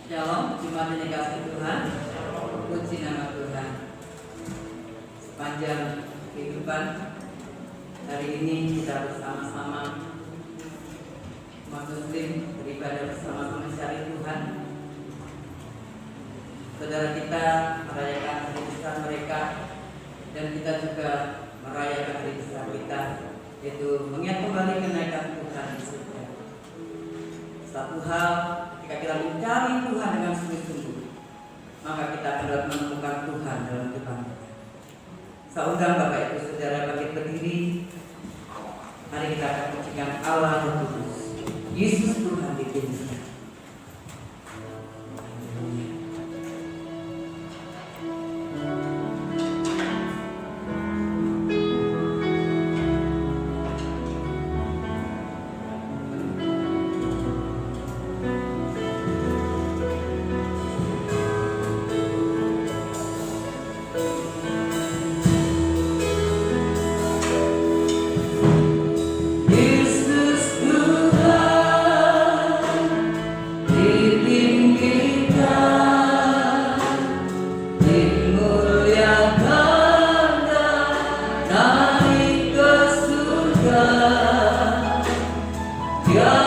Shalom, jemaat yang dikasihi Tuhan. Puji nama Tuhan. Sepanjang kehidupan hari ini kita bersama-sama umat Muslim beribadah bersama-sama mencari Tuhan. Saudara kita merayakan hari besar mereka, dan kita juga merayakan hari besar kita, yaitu mengingat kembali kenaikan Tuhan di surga. Satu hal, ketika kita mencari Tuhan dengan sungguh-sungguh, maka kita akan dapat menemukan Tuhan dalam kehidupan kita. Saya undang Bapak Ibu Saudara bangkit berdiri. Mari kita akan pujikan Allah yang kudus. Yesus Tuhan ditinggikan. God.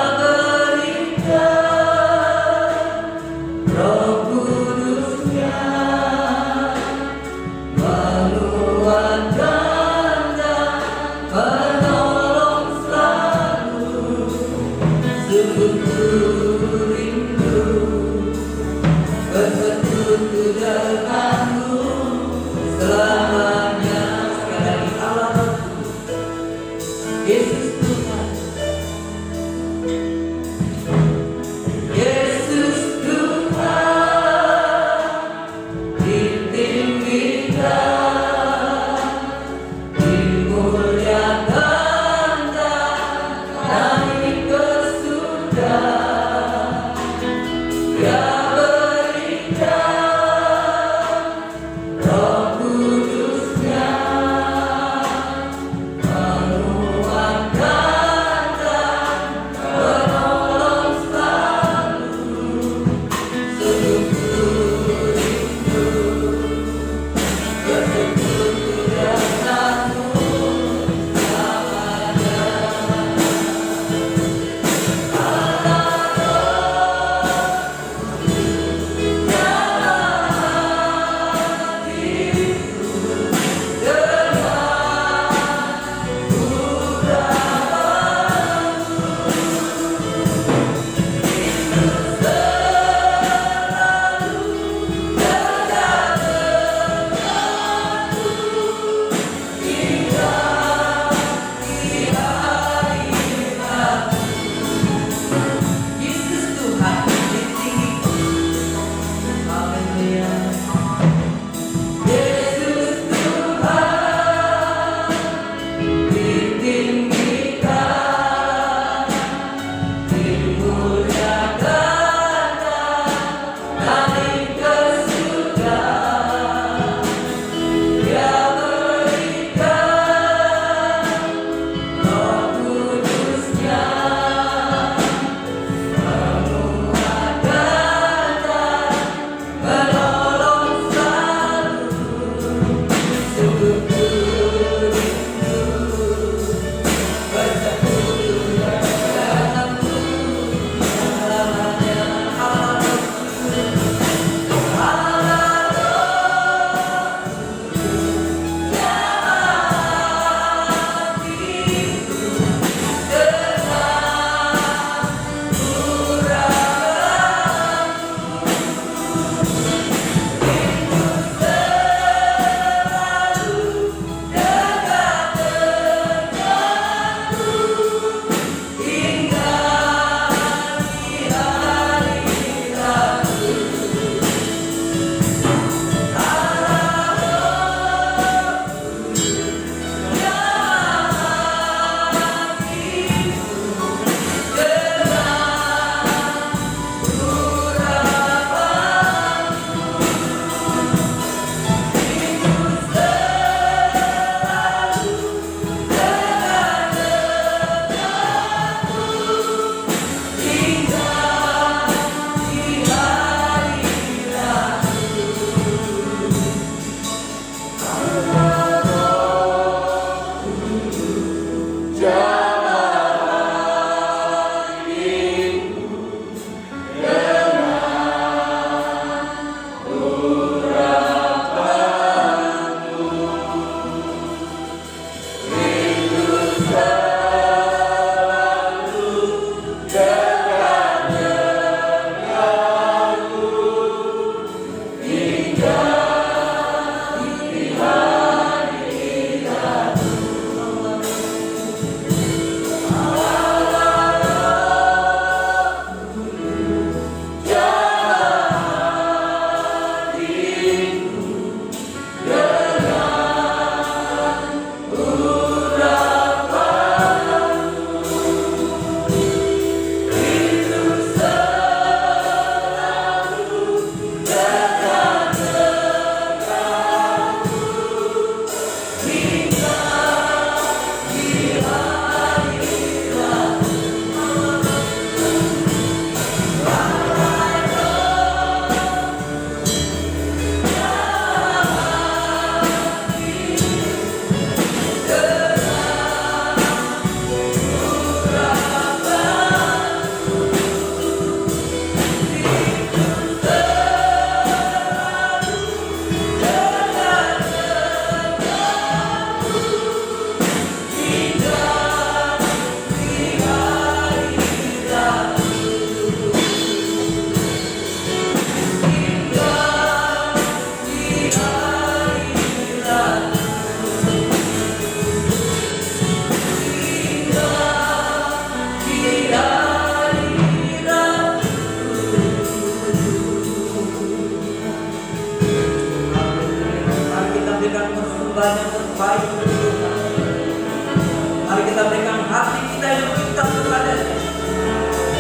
Mari kita berikan hati kita yang kita kepadanya.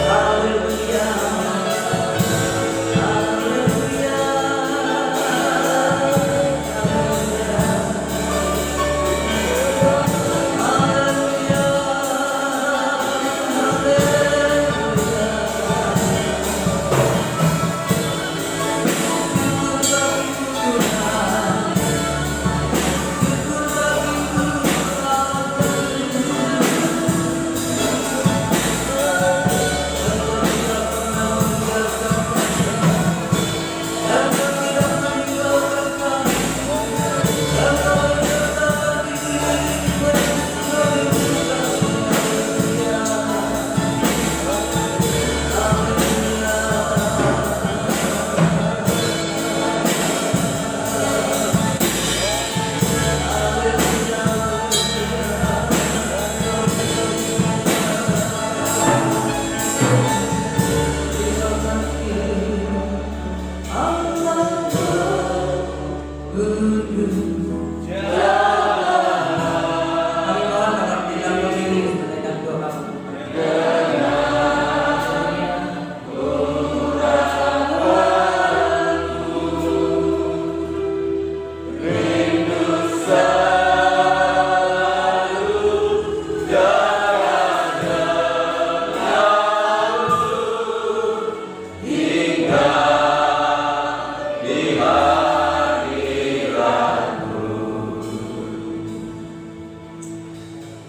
Haleluya. Haleluya. Haleluya.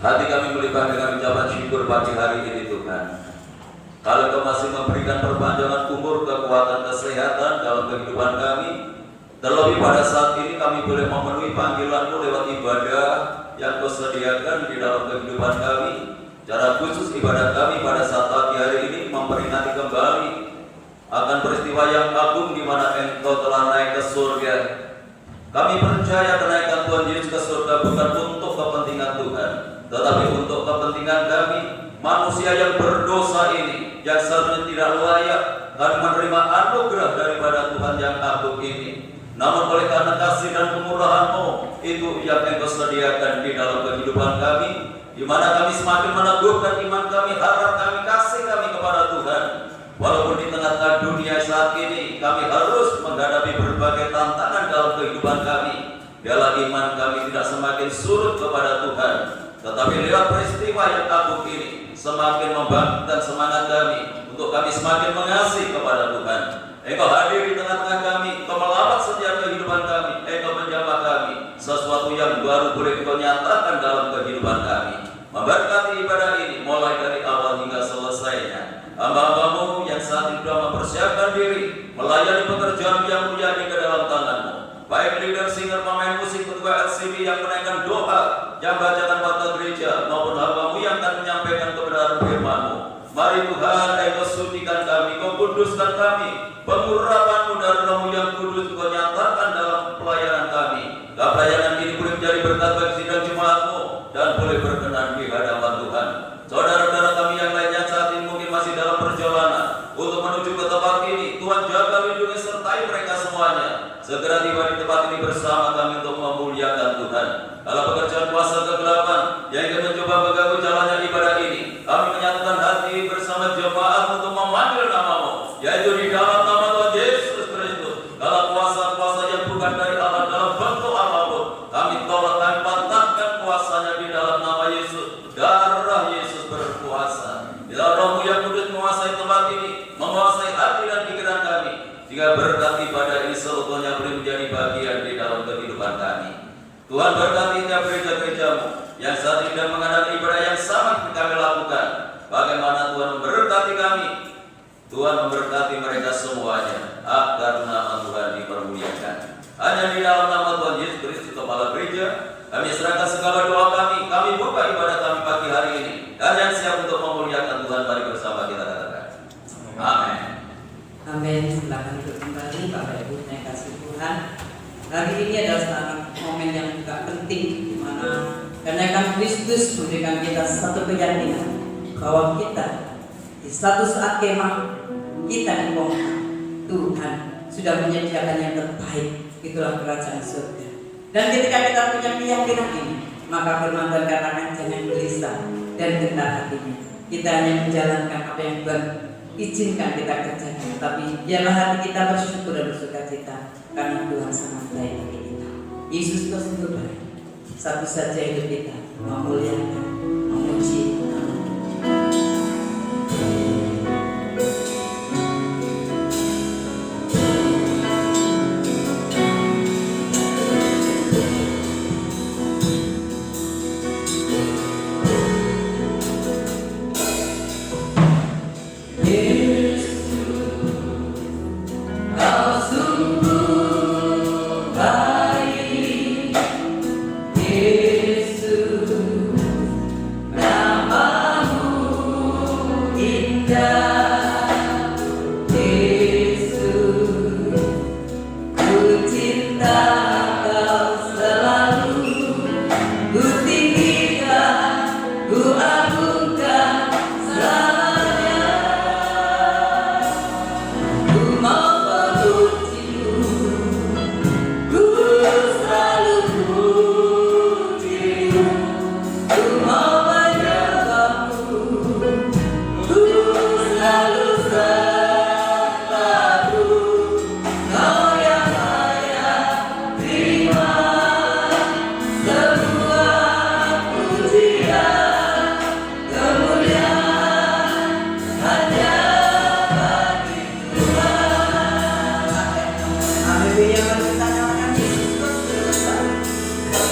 Hati kami melimpah dengan ucapan syukur pagi hari ini Tuhan. Kalau Kau masih memberikan perpanjangan umur, kekuatan, kesehatan dalam kehidupan kami, terlebih pada saat ini kami boleh memenuhi panggilan-Mu lewat ibadah yang Kau sediakan di dalam kehidupan kami. Cara khusus ibadah kami pada saat pagi hari ini memperingati kembali akan peristiwa yang agung di mana Engkau telah naik ke surga. Kami percaya kenaikan Tuhan Yesus ke surga bukan untuk kepentingan Tuhan, tetapi untuk kepentingan kami, manusia yang berdosa ini, yang seharusnya tidak layak dan menerima anugerah daripada Tuhan yang agung ini. Namun oleh karena kasih dan kemurahan-Mu, itu yang Engkau sediakan di dalam kehidupan kami, di mana kami semakin meneguhkan iman kami, harap kami, kasih kami kepada Tuhan. Walaupun di tengah-tengah dunia saat ini kami harus menghadapi berbagai tantangan dalam kehidupan kami, biarlah iman kami tidak semakin surut kepada Tuhan, tetapi lewat peristiwa yang agung ini semakin membangkitkan semangat kami untuk kami semakin mengasihi kepada Tuhan. Engkau hadir di tengah-tengah kami, Engkau melawat setiap kehidupan kami, Engkau menjamah kami, sesuatu yang baru boleh Engkau nyatakan dalam kehidupan kami. Memberkati berkati ibadah ini mulai dari awal hingga selesainya. Hamba-hambamu yang saat ini sudah mempersiapkan diri melayani pekerjaan yang mulia di dalam tangan-Mu. Baik leader, singer, pemain musik, ketua RCB yang menaikkan doa, yang bacakan khotbah gereja, maupun hamba-Mu yang akan menyampaikan kebenaran firman-Mu. Mari Tuhan, Engkau sucikan kami, Kau kuduskan kami, pengurapan-Mu dan Roh-Mu yang kudus Kau nyatakan dalam pelayanan kami. Pelayanan ini boleh menjadi berkat bagi sidang jemaat-Mu dan boleh berkenan di hadapan Tuhan. Saudara-saudara kami yang lainnya saat ini mungkin masih dalam perjalanan untuk menuju ke tempat ini, Tuhan jaga, lindungi, sertai mereka semuanya. Segera tiba di tempat ini bersama kami untuk memuliakan Tuhan. Dalam pekerjaan kuasa kegelapan yang ingin mencoba mengganggu jalannya ibadah ini, kami menyatukan hati bersama jemaat untuk memanggil nama-Mu, yaitu di dalam nama Tuhan Yesus Kristus. Dalam kuasa-kuasa yang bukan dari Allah dalam bentuk apapun, kami tolak dan patahkan kuasanya di dalam nama Yesus. Darah Yesus berkuasa. Di dalam Roh-Mu yang kudus menguasai tempat ini, menguasai hati dan pikiran kami, jika berkat ibadah ini seutuhnya boleh menjadi bagian di dalam kehidupan kami. Tuhan berkati tiap gereja-gereja-Mu yang saat ini dan mengadakan ibadah yang sama seperti kami lakukan. Bagaimana Tuhan memberkati kami, Tuhan memberkati mereka semuanya, agar nama Tuhan dipermuliakan. Hanya di dalam nama Tuhan Yesus Kristus Kepala Gereja, kami serahkan segala doa kami buka ibadah kami pagi hari ini, dan yang siap untuk memuliakan Tuhan. Mari bersama kita katakan amin. Amin. Silakan duduk kembali Bapak Ibu yang kasih Tuhan. Hari ini adalah saat momen yang juga penting, di mana kenaikan Kristus memberikan kita satu keyakinan bahwa kita di satu saat kemah kita dibongkar, Tuhan sudah menyediakan yang terbaik, itulah kerajaan surga. Dan ketika kita punya keyakinan ini, maka firman Tuhan katakan jangan gelisah dan gentar hatinya. Kita hanya menjalankan apa yang Tuhan izinkan kita kerjakan, tapi biarlah hati kita bersyukur dan bersukacita karena Tuhan sangat baik bagi kita. Yesus Kristus itu baik. Satu saja hidup kita memuliakan, memuji nama.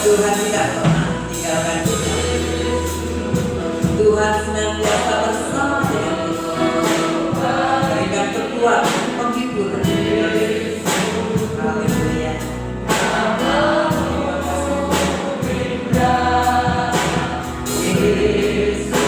Tuhan tidak pernah tinggalkan kita. Tuhan senantiasa bersama dengan kita, memberikan kekuatan, penghiburan. Haleluya. Yesus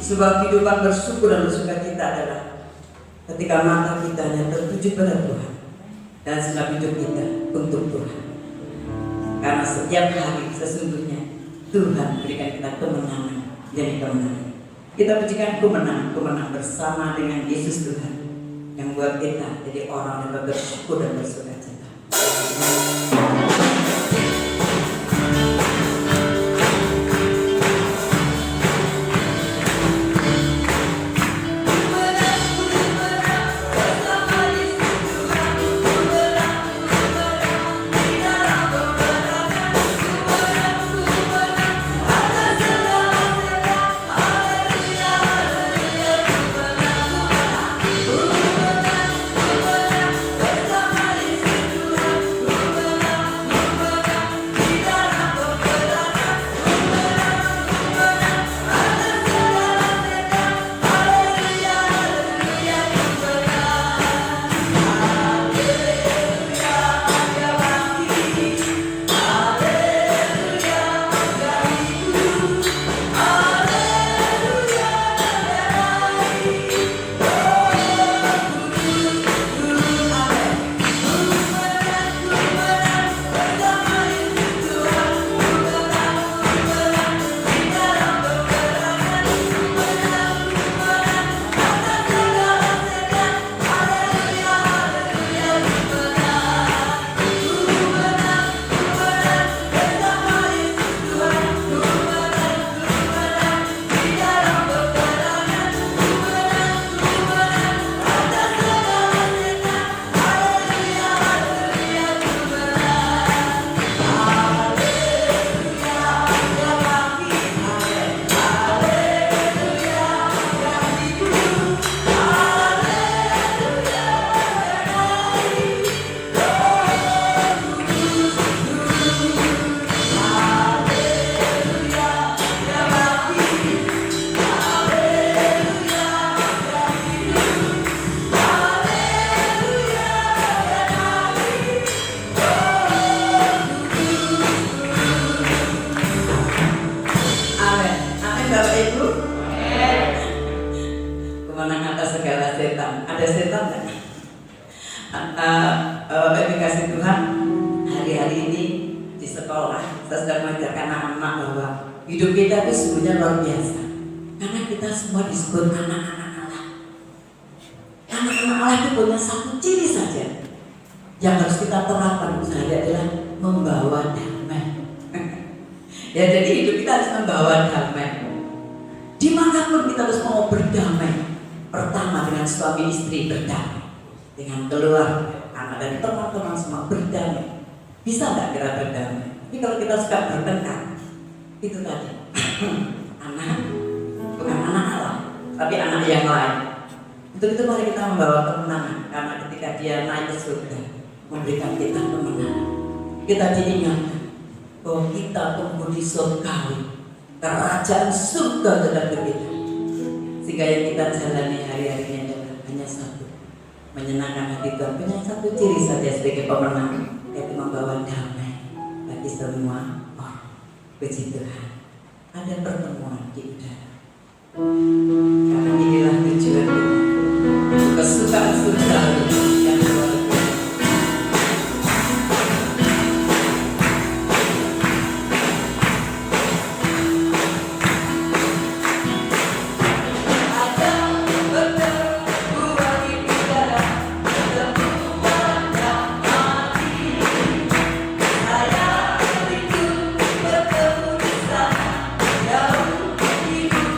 sebuah kehidupan bersyukur dan bersukacita adalah ketika mata kita hanya tertuju pada Tuhan dan segenap hidup kita untuk Tuhan. Karena setiap hari sesungguhnya Tuhan berikan kita kemenangan demi kemenangan. Kita pujikan kemenangan bersama dengan Yesus Tuhan yang buat kita jadi orang yang bersyukur dan bersukacita. Kemenangan atas segala setan. Ada setan nggak? Kasih Tuhan, hari-hari ini di sekolah saya sedang mengajarkan anak-anak bahwa hidup kita itu sebenarnya luar biasa. Karena kita semua disebut anak-anak Allah. Anak-anak Allah itu punya satu ciri saja yang harus kita terapkan sehari adalah membawa damai. Ya, jadi hidup kita harus membawa damai. Dimanapun kita harus mau berdamai. Pertama dengan suami istri berdamai, dengan keluarga, anak dan teman-teman semua berdamai. Bisa nggak kita berdamai? Tapi kalau kita suka bertengkar, itu tadi anak, bukan anak Allah, tapi anak yang lain. Untuk itu mari kita membawa kemenangan, karena ketika dia naik ke surga, memberikan kita kemenangan. Kita diingatkan bahwa kita tumbuh di surgawi, kerajaan surga tetap berbeda. Sehingga yang kita jalani hari-hari ini adalah hanya satu, menyenangkan hati Tuhan. Punya satu ciri saja sebagai pemenang, yaitu membawa damai bagi semua orang. Puji Tuhan, ada pertemuan di udara. Karena inilah tujuan kita, kesukaan surga yang luar biasa. Hidup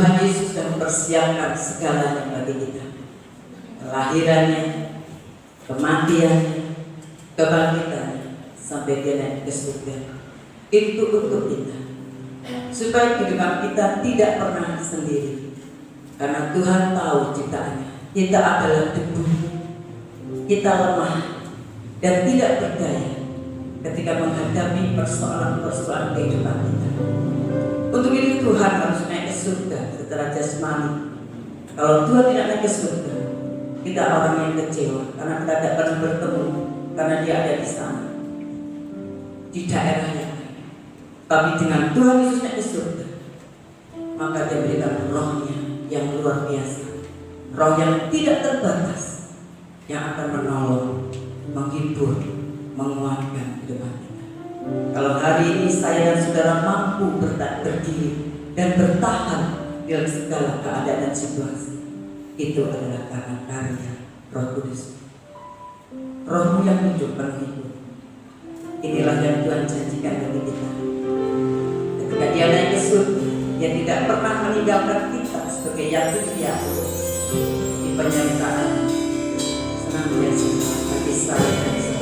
Tuhan Yesus sudah mempersiapkan segalanya bagi kita. Kelahirannya, kematiannya, kebangkitannya, sampai dia naik ke surga. Itu untuk kita, supaya kehidupan kita tidak pernah sendiri. Karena Tuhan tahu ciptaannya, kita adalah debu, kita lemah dan tidak berdaya ketika menghadapi persoalan-persoalan kehidupan kita. Untuk itu Tuhan harus naik ke surga secara jasmani. Kalau Tuhan tidak naik ke surga, kita orang yang kecewa karena kita tidak pernah bertemu, karena dia ada di sana, di daerah yang lain. Tapi dengan Tuhan Yesus naik ke surga, maka dia berikan rohnya yang luar biasa, roh yang tidak terbatas, yang akan menolong, menghibur, menguatkan kehidupan kita. Kalau hari ini saya dan saudara mampu berdiri dan bertahan dalam segala keadaan dan situasi, itu adalah karena karya Roh Kudus. Rohmu yang hidup menghibur. Inilah yang Tuhan janjikan bagi kita. Ketika dia naik ke surga, dia tidak pernah meninggalkan kita sebagai yatim piatu di penyertaan senantiasa bagi saya dan saya.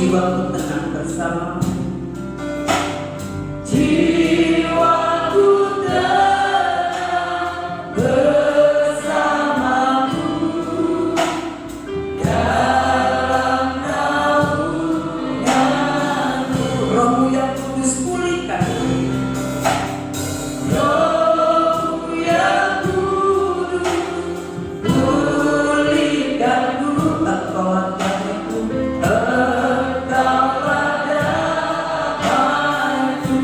Jiwaku tenang bersamamu, jiwaku tenang bersamamu, dalam naunganmu. Rohmu yang kudus pulihkan, Rohmu yang kudus pulihkanku. Engkau damaiku, Engkaulah damaiku.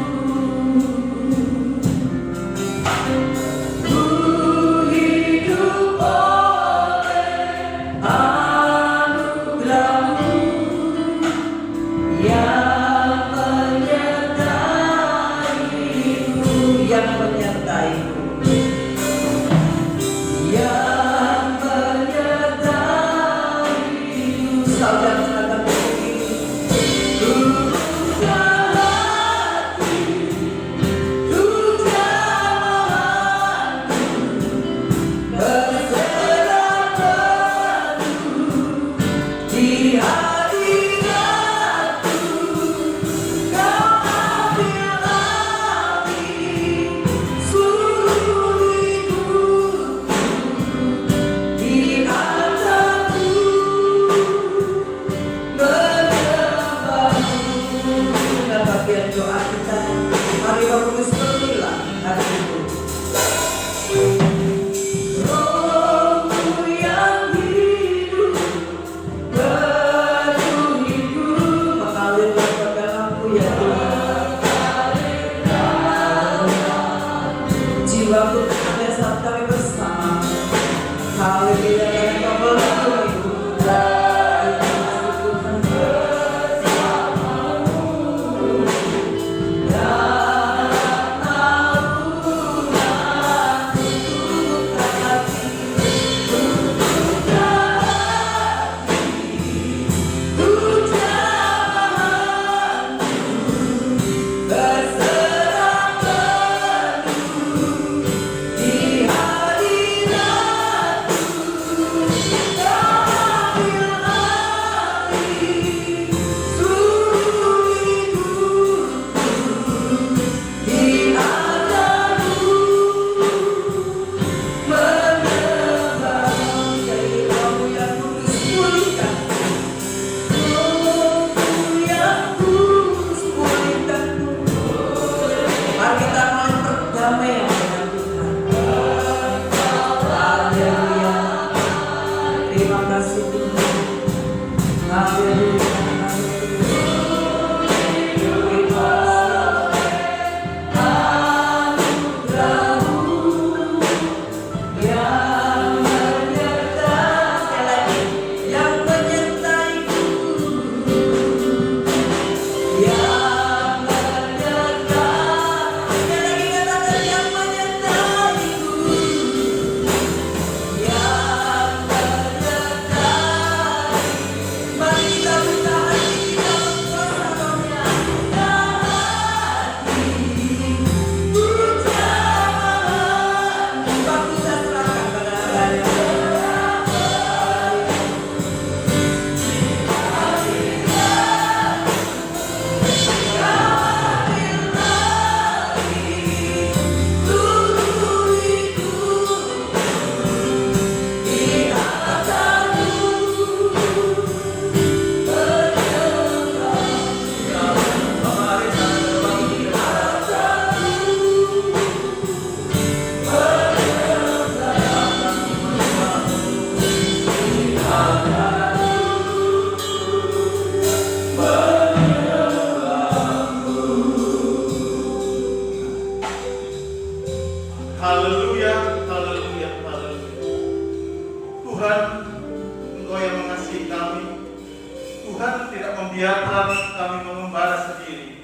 kami mengembara sendiri.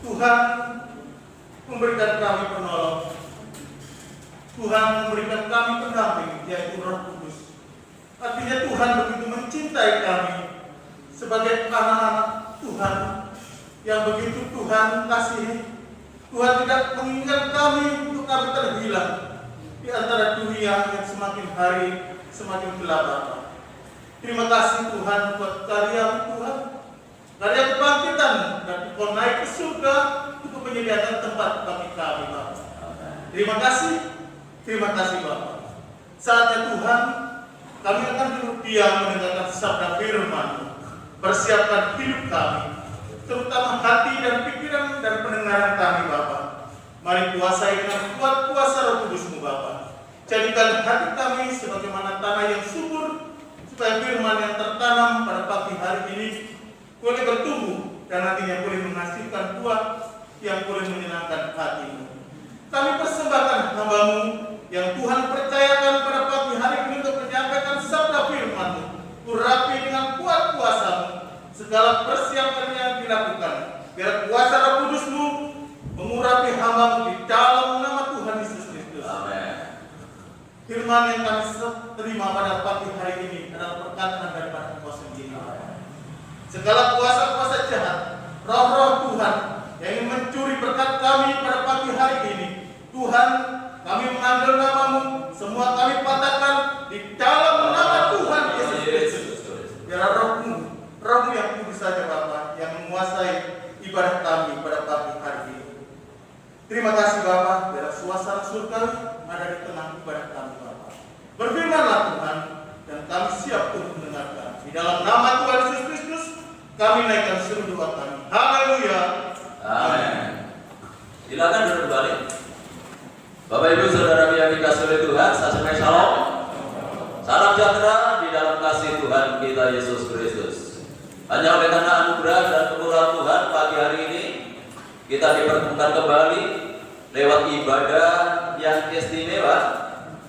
Tuhan memberikan kami penolong. Tuhan memberikan kami pendamping, yaitu Roh Kudus. Artinya Tuhan begitu mencintai kami sebagai anak-anak Tuhan yang begitu Tuhan kasihi. Tuhan tidak menginginkan kami untuk kami terhilang di antara dunia yang semakin hari semakin gelap Bapa. Terima kasih Tuhan buat karya Tuhan, karya kebangkitan, dan Engkau naik ke surga untuk menyediakan tempat bagi kami Bapa. Terima kasih Bapa. Saatnya Tuhan, kami akan duduk diam mendengarkan sabda firman-Mu. Persiapkan hidup kami, terutama hati dan pikiran dan pendengaran kami Bapa. Mari kuasai dengan kuat kuasa Roh Kudus-Mu Bapa. Jadikan hati kami sebagaimana tanah yang subur, supaya firman yang tertanam pada pagi hari ini boleh bertumbuh dan nantinya boleh menghasilkan buah yang boleh menyenangkan hati-Mu. Kami persembahkan hamba-Mu yang Tuhan percayakan pada pagi hari ini untuk menyampaikan sabda firman-Mu. Urapi dengan kuat kuasa-Mu segala persiapannya dilakukan, biar kuasa Roh Kudus-Mu mengurapi hamba-Mu di dalam nama Tuhan Yesus Kristus. Amin. Firman yang kami terima pada pagi hari ini adalah perkataan daripada Engkau sendiri. Segala kuasa-kuasa jahat, roh-roh Tuhan yang ingin mencuri berkat kami pada pagi hari ini, Tuhan, kami mengambil nama-Mu, semua kami patahkan di dalam nama Tuhan Yesus Kristus. Biar Roh-Mu yang kudus saja Bapa, yang menguasai ibadah kami pada pagi hari ini. Terima kasih Bapa, biar suasana surgawi ada di tengah ibadah kami Bapa. Berfirmanlah Tuhan, dan kami siap untuk mendengarkan. Di dalam nama Tuhan Yesus Kristus, kami naikkan seluruh doa kami. Haleluya. Amin. Silakan duduk kembali. Bapak Ibu Saudara yang dikasihi oleh Tuhan, saya sampaikan shalom. Salam sejahtera di dalam kasih Tuhan kita Yesus Kristus. Hanya oleh karena anugerah dan kemurahan Tuhan pagi hari ini kita dipertemukan kembali lewat ibadah yang istimewa,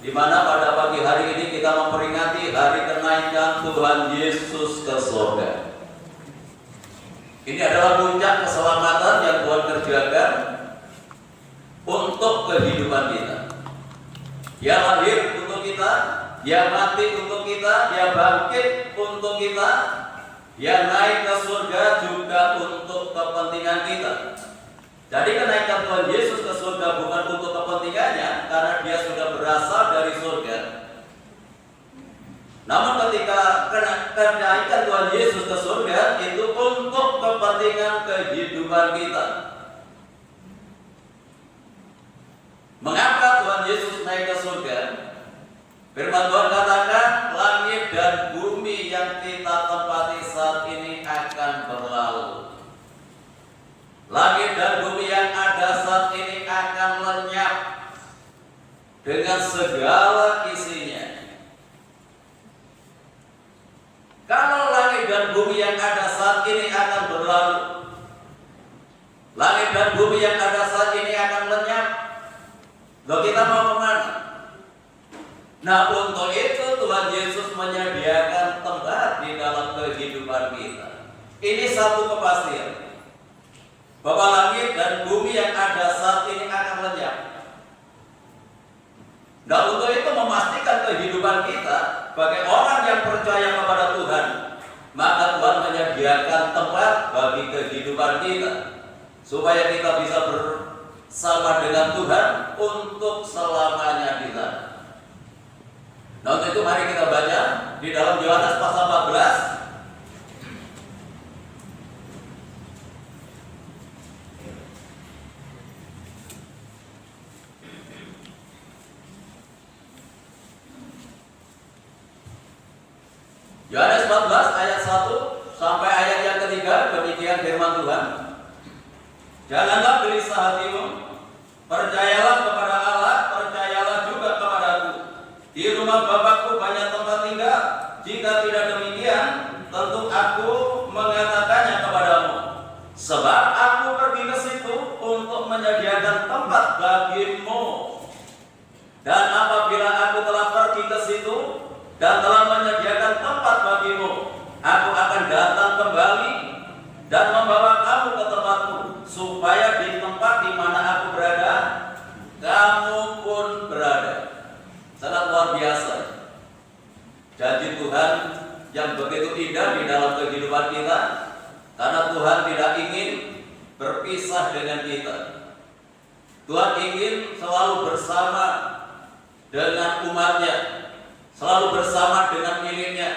di mana pada pagi hari ini kita memperingati hari kenaikan Tuhan Yesus ke surga. Ini adalah puncak keselamatan yang Tuhan kerjakan untuk kehidupan kita. Dia lahir untuk kita, Dia mati untuk kita, Dia bangkit untuk kita, Dia naik ke surga juga untuk kepentingan kita. Jadi kenaikan Tuhan Yesus ke surga bukan untuk kepentingannya, karena Dia sudah berasal dari surga. Namun ketika kenaikan Tuhan Yesus ke surga itu untuk kepentingan kehidupan kita. Mengapa Tuhan Yesus naik ke surga? Firman Tuhan katakan, langit dan bumi yang kita tempati saat ini akan berlalu. Langit dan bumi yang ada saat ini akan lenyap dengan segala isinya. Kalau langit dan bumi yang ada saat ini akan berlalu, langit dan bumi yang ada saat ini akan lenyap, loh kita mau kemana? Nah, untuk itu Tuhan Yesus menyediakan tempat di dalam kehidupan kita. Ini satu kepastian, bahwa langit dan bumi yang ada saat ini akan lenyap. Nah, untuk itu memastikan kehidupan kita sebagai orang yang percaya kepada Tuhan, maka Tuhan menyediakan tempat bagi kehidupan kita, supaya kita bisa bersama dengan Tuhan untuk selamanya di sana. Nah, untuk itu mari kita baca di dalam Yohanes pasal 14. Yohanes 14 ayat 1 sampai ayat yang ketiga, demikian firman Tuhan. Janganlah gelisah hatimu, percayalah kepada Allah, percayalah juga kepadaku. Di rumah Bapakku banyak tempat tinggal. Jika tidak demikian, tentu aku mengatakannya kepadamu. Sebab aku pergi ke situ untuk menyediakan tempat bagimu. Dan apabila aku telah pergi ke situ dan telah menyediakan tempat bagimu, aku akan datang kembali surga di dalam kehidupan kita, karena Tuhan tidak ingin berpisah dengan kita. Tuhan ingin selalu bersama dengan umatnya, selalu bersama dengan miliknya.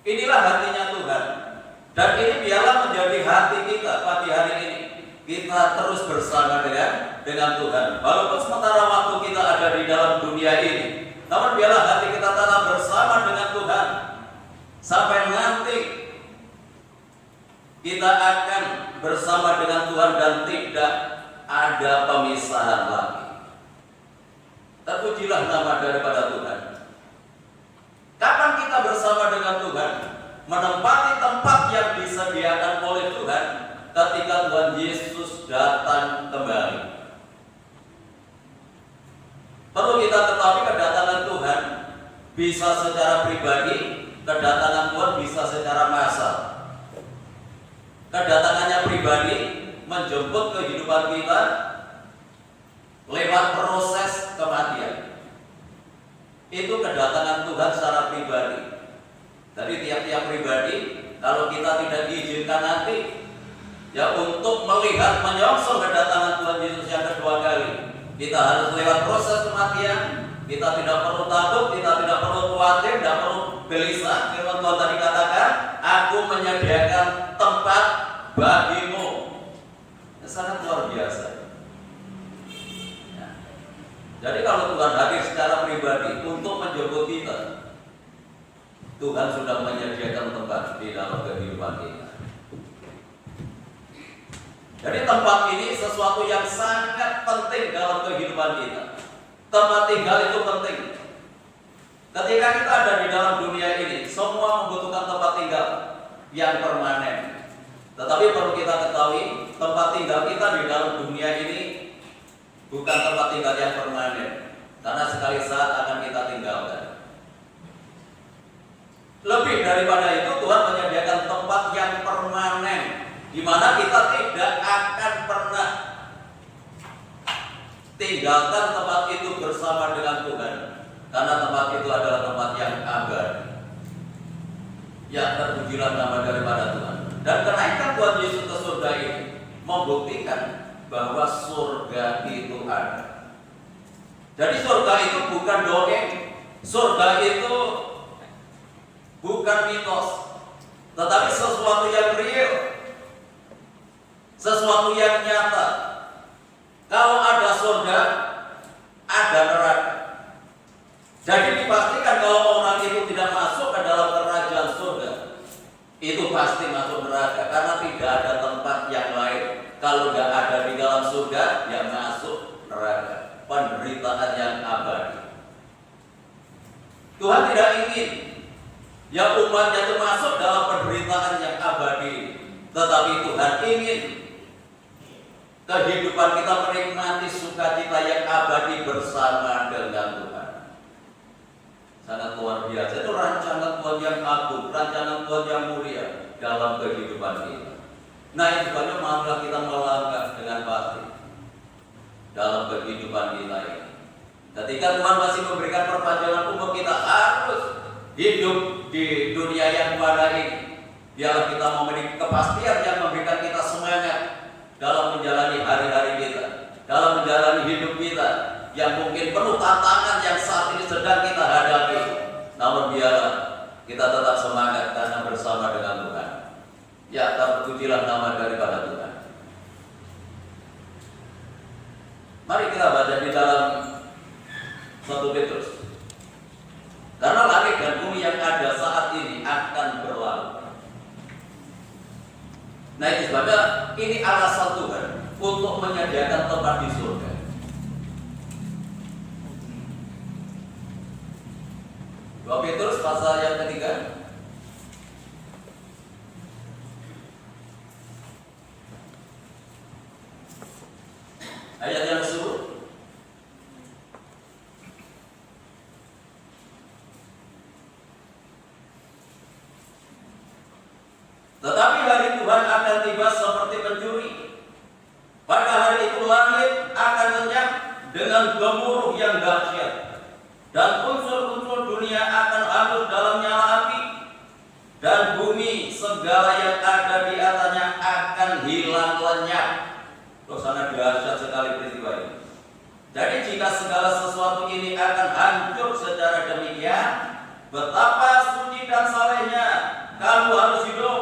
Inilah hatinya Tuhan. Dan ini biarlah menjadi hati kita pagi hari ini. Kita terus bersama dengan Tuhan. Walaupun sementara waktu kita ada di dalam dunia ini, namun biarlah hati kita tetap bersama dengan Tuhan. Sampai nanti kita akan bersama dengan Tuhan dan tidak ada pemisahan lagi. Terpujilah nama daripada Tuhan. Kapan kita bersama dengan Tuhan? Menempati tempat yang disediakan oleh Tuhan ketika Tuhan Yesus datang kembali. Perlu kita ketahui kedatangan Tuhan bisa secara pribadi, kedatangan Tuhan bisa secara massal. Kedatangannya pribadi menjemput kehidupan kita lewat proses kematian. Itu kedatangan Tuhan secara pribadi. Jadi tiap-tiap pribadi, kalau kita tidak diizinkan nanti ya untuk melihat menyongsong kedatangan Tuhan Yesus yang kedua kali, kita harus lewat proses kematian. Kita tidak perlu takut, kita tidak perlu khawatir, tidak perlu gelisah. Firman Tuhan tadi katakan, Aku menyediakan tempat bagimu. Sangat luar biasa. Ya. Jadi kalau Tuhan hadir secara pribadi untuk menjemput kita, Tuhan sudah menyediakan tempat di dalam kehidupan kita. Jadi tempat ini sesuatu yang sangat penting dalam kehidupan kita. Tempat tinggal itu penting. Ketika kita ada di dalam dunia ini, semua membutuhkan tempat tinggal yang permanen. Tetapi perlu kita ketahui, tempat tinggal kita di dalam dunia ini bukan tempat tinggal yang permanen, karena sekali saat akan kita tinggalkan. Lebih daripada itu, Tuhan menyediakan tempat yang permanen, di mana kita tidak akan pernah tinggalkan tempat itu bersama dengan Tuhan, karena tempat itu adalah tempat yang abadi. Ya, terpujilah nama daripada Tuhan. Dan kenaikan Tuhan Yesus ke surga ini membuktikan bahwa surga itu ada. Jadi surga itu bukan dongeng, surga itu bukan mitos, tetapi sesuatu yang real, sesuatu yang nyata. Kalau ada surga, ada neraka. Jadi dipastikan kalau orang itu tidak masuk ke dalam kerajaan surga, itu pasti masuk neraka, karena tidak ada tempat yang lain. Kalau tidak ada di dalam surga, ya masuk neraka, penderitaan yang abadi. Tuhan tidak ingin ya umatnya itu masuk dalam penderitaan yang abadi, tetapi Tuhan ingin kehidupan kita menikmati sukacita yang abadi bersama dengan Tuhan. Sangat luar biasa. Itu rancangan Tuhan yang agung, rancangan Tuhan yang mulia dalam kehidupan kita. Nah, itu sebabnya marilah kita melangkah dengan pasti dalam kehidupan kita ini. Ketika Tuhan masih memberikan perpanjangan umur, kita harus hidup di dunia yang pada ini. Biarlah kita memiliki kepastian yang memberikan kita semangat dalam menjalani hari-hari kita, dalam menjalani hidup kita yang mungkin penuh tantangan yang saat ini sedang kita hadapi. Namun biarlah kita tetap semangat karena bersama dengan Tuhan. Ya, terpujilah nama daripada Tuhan. Mari kita baca di dalam 1 Petrus. Karena langit dan bumi yang ada saat ini akan berlalu. Nah, itu sebabnya ini alasan Tuhan untuk menyediakan tempat di surga. Petrus pasal yang ketiga. Ayat yang ke-10. Tetapi hari Tuhan akan tiba seperti pencuri. Pada hari itu langit akan lenyap dengan gemuruh yang dahsyat, dan unsur-unsur dunia akan hanyut dalam nyala api, dan akan hilang lenyap. Sangat dahsyat sekali peristiwa ini. Jadi jika segala sesuatu ini akan hancur secara demikian, betapa suci dan salehnya kamu harus hidup,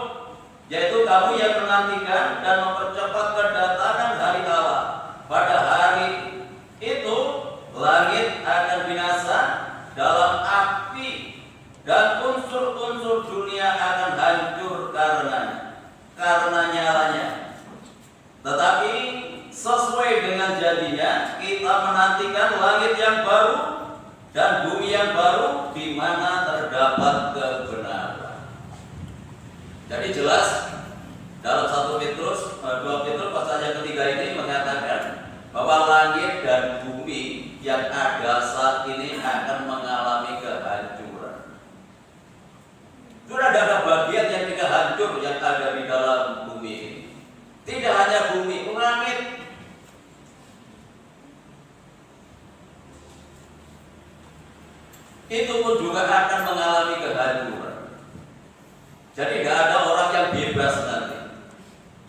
yaitu kamu yang menantikan dan mempercepat kedatangan hari Allah. Pada hari itu langit akan binasa dalam api dan unsur-unsur dunia akan hancur karena nyalanya. Tetapi sesuai dengan janjinya, kita menantikan langit yang baru dan bumi yang baru di mana terdapat kebenaran. Jadi jelas dalam 2 Petrus pasal yang ketiga ini mengatakan bahwa langit dan bumi yang ada saat ini akan mengalami kehancuran. Sudah ada bagian yang tidak hancur yang ada di dalam bumi ini. Tidak hanya bumi, langit. Itu pun juga akan mengalami kehancuran. Jadi tidak ada orang yang bebas nanti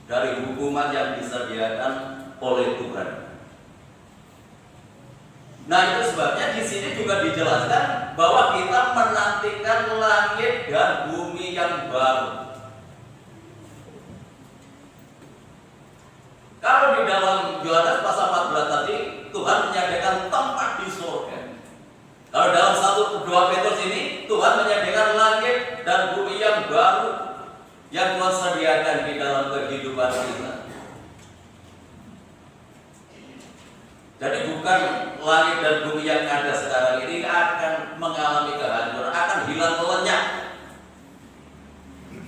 dari hukuman yang disediakan oleh Tuhan. Nah, itu sebabnya di sini juga dijelaskan bahwa kita menantikan langit dan bumi yang baru. Kalau di dalam Yohanes pasal 14 tadi Tuhan menyediakan tempat di surga. Kalau dalam 1-2 Petrus ini Tuhan menyediakan langit dan bumi yang baru yang Tuhan sediakan di dalam kehidupan kita. Jadi bukan langit dan bumi yang ada sekarang ini akan mengalami kehancuran, akan hilang lenyap.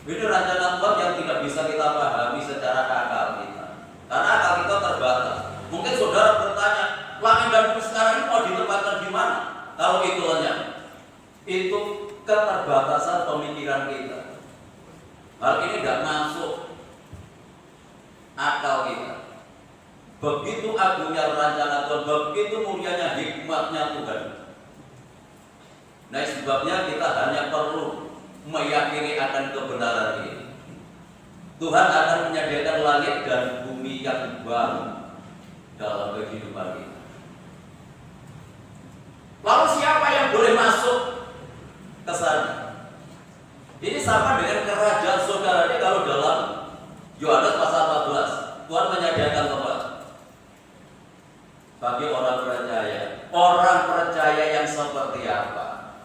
Ini rencana Tuhan yang tidak bisa kita pahami secara akal kita. Karena akal kita terbatas. Mungkin saudara bertanya, langit dan bumi sekarang ini mau ditempatkan di mana? Kalau itu lenyap, itu keterbatasan pemikiran kita. Hal ini tidak masuk akal kita. Begitu agungnya rencana Tuhan, begitu mulianya hikmatnya Tuhan. Nah, sebabnya kita hanya perlu meyakini akan kebenaran ini. Tuhan akan menyediakan langit dan bumi yang baru dalam kehidupan kita. Lalu siapa yang boleh masuk ke sana? Ini sama dengan kerajaan saudara. Ini kalau dalam Yohanes pasal 14, Tuhan menyediakan tempat bagi orang percaya. Orang percaya yang seperti apa?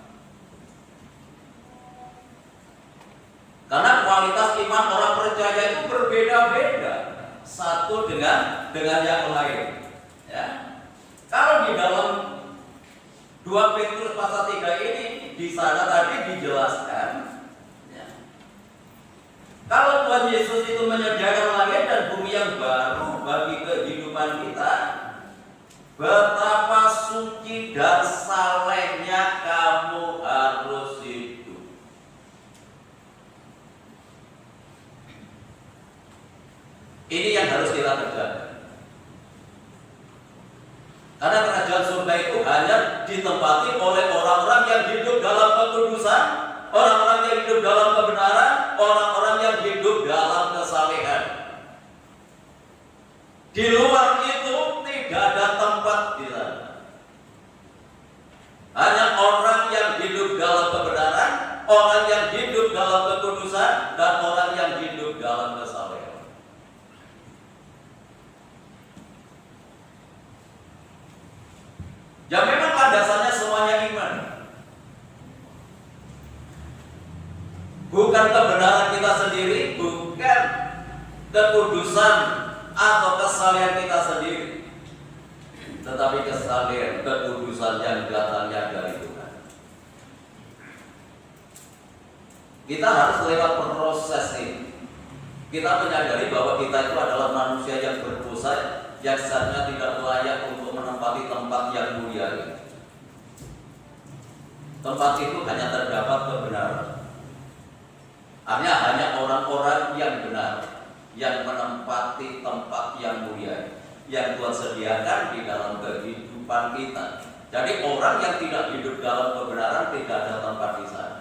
Karena kualitas iman orang percaya itu berbeda-beda satu dengan yang lain. Ya. Kalau di dalam 2 Petrus pasal 3 ini di sana tadi dijelaskan, ya, kalau Tuhan Yesus itu menyediakan langit dan bumi yang baru bagi kehidupan kita, betapa suci dan salehnya kamu harus hidup. Ini yang harus kita kerjakan. Karena kerajaan surga itu hanya ditempati oleh orang-orang yang hidup dalam kekudusan, orang-orang yang hidup dalam kebenaran, orang-orang yang hidup dalam kesalehan. Di luar itu tidak ada tempat di sana. Hanya orang yang hidup dalam kebenaran, orang yang hidup dalam kekudusan, dan orang yang hidup dalam kesalehan. Ya memang dasarnya semuanya iman. Bukan kebenaran kita sendiri, bukan kekudusan atau kesalehan kita sendiri, tetapi kesalehan, kekudusan yang datangnya dari Tuhan. Kita harus lewat proses ini. Kita menyadari bahwa kita itu adalah manusia yang berdosa, yang seharusnya tidak layak untuk menempati tempat yang mulia ini. Tempat itu hanya terdapat kebenaran. Artinya hanya orang-orang yang benar yang menempati tempat yang mulia yang Tuhan sediakan di dalam kehidupan kita. Jadi orang yang tidak hidup dalam kebenaran tidak ada tempat di sana.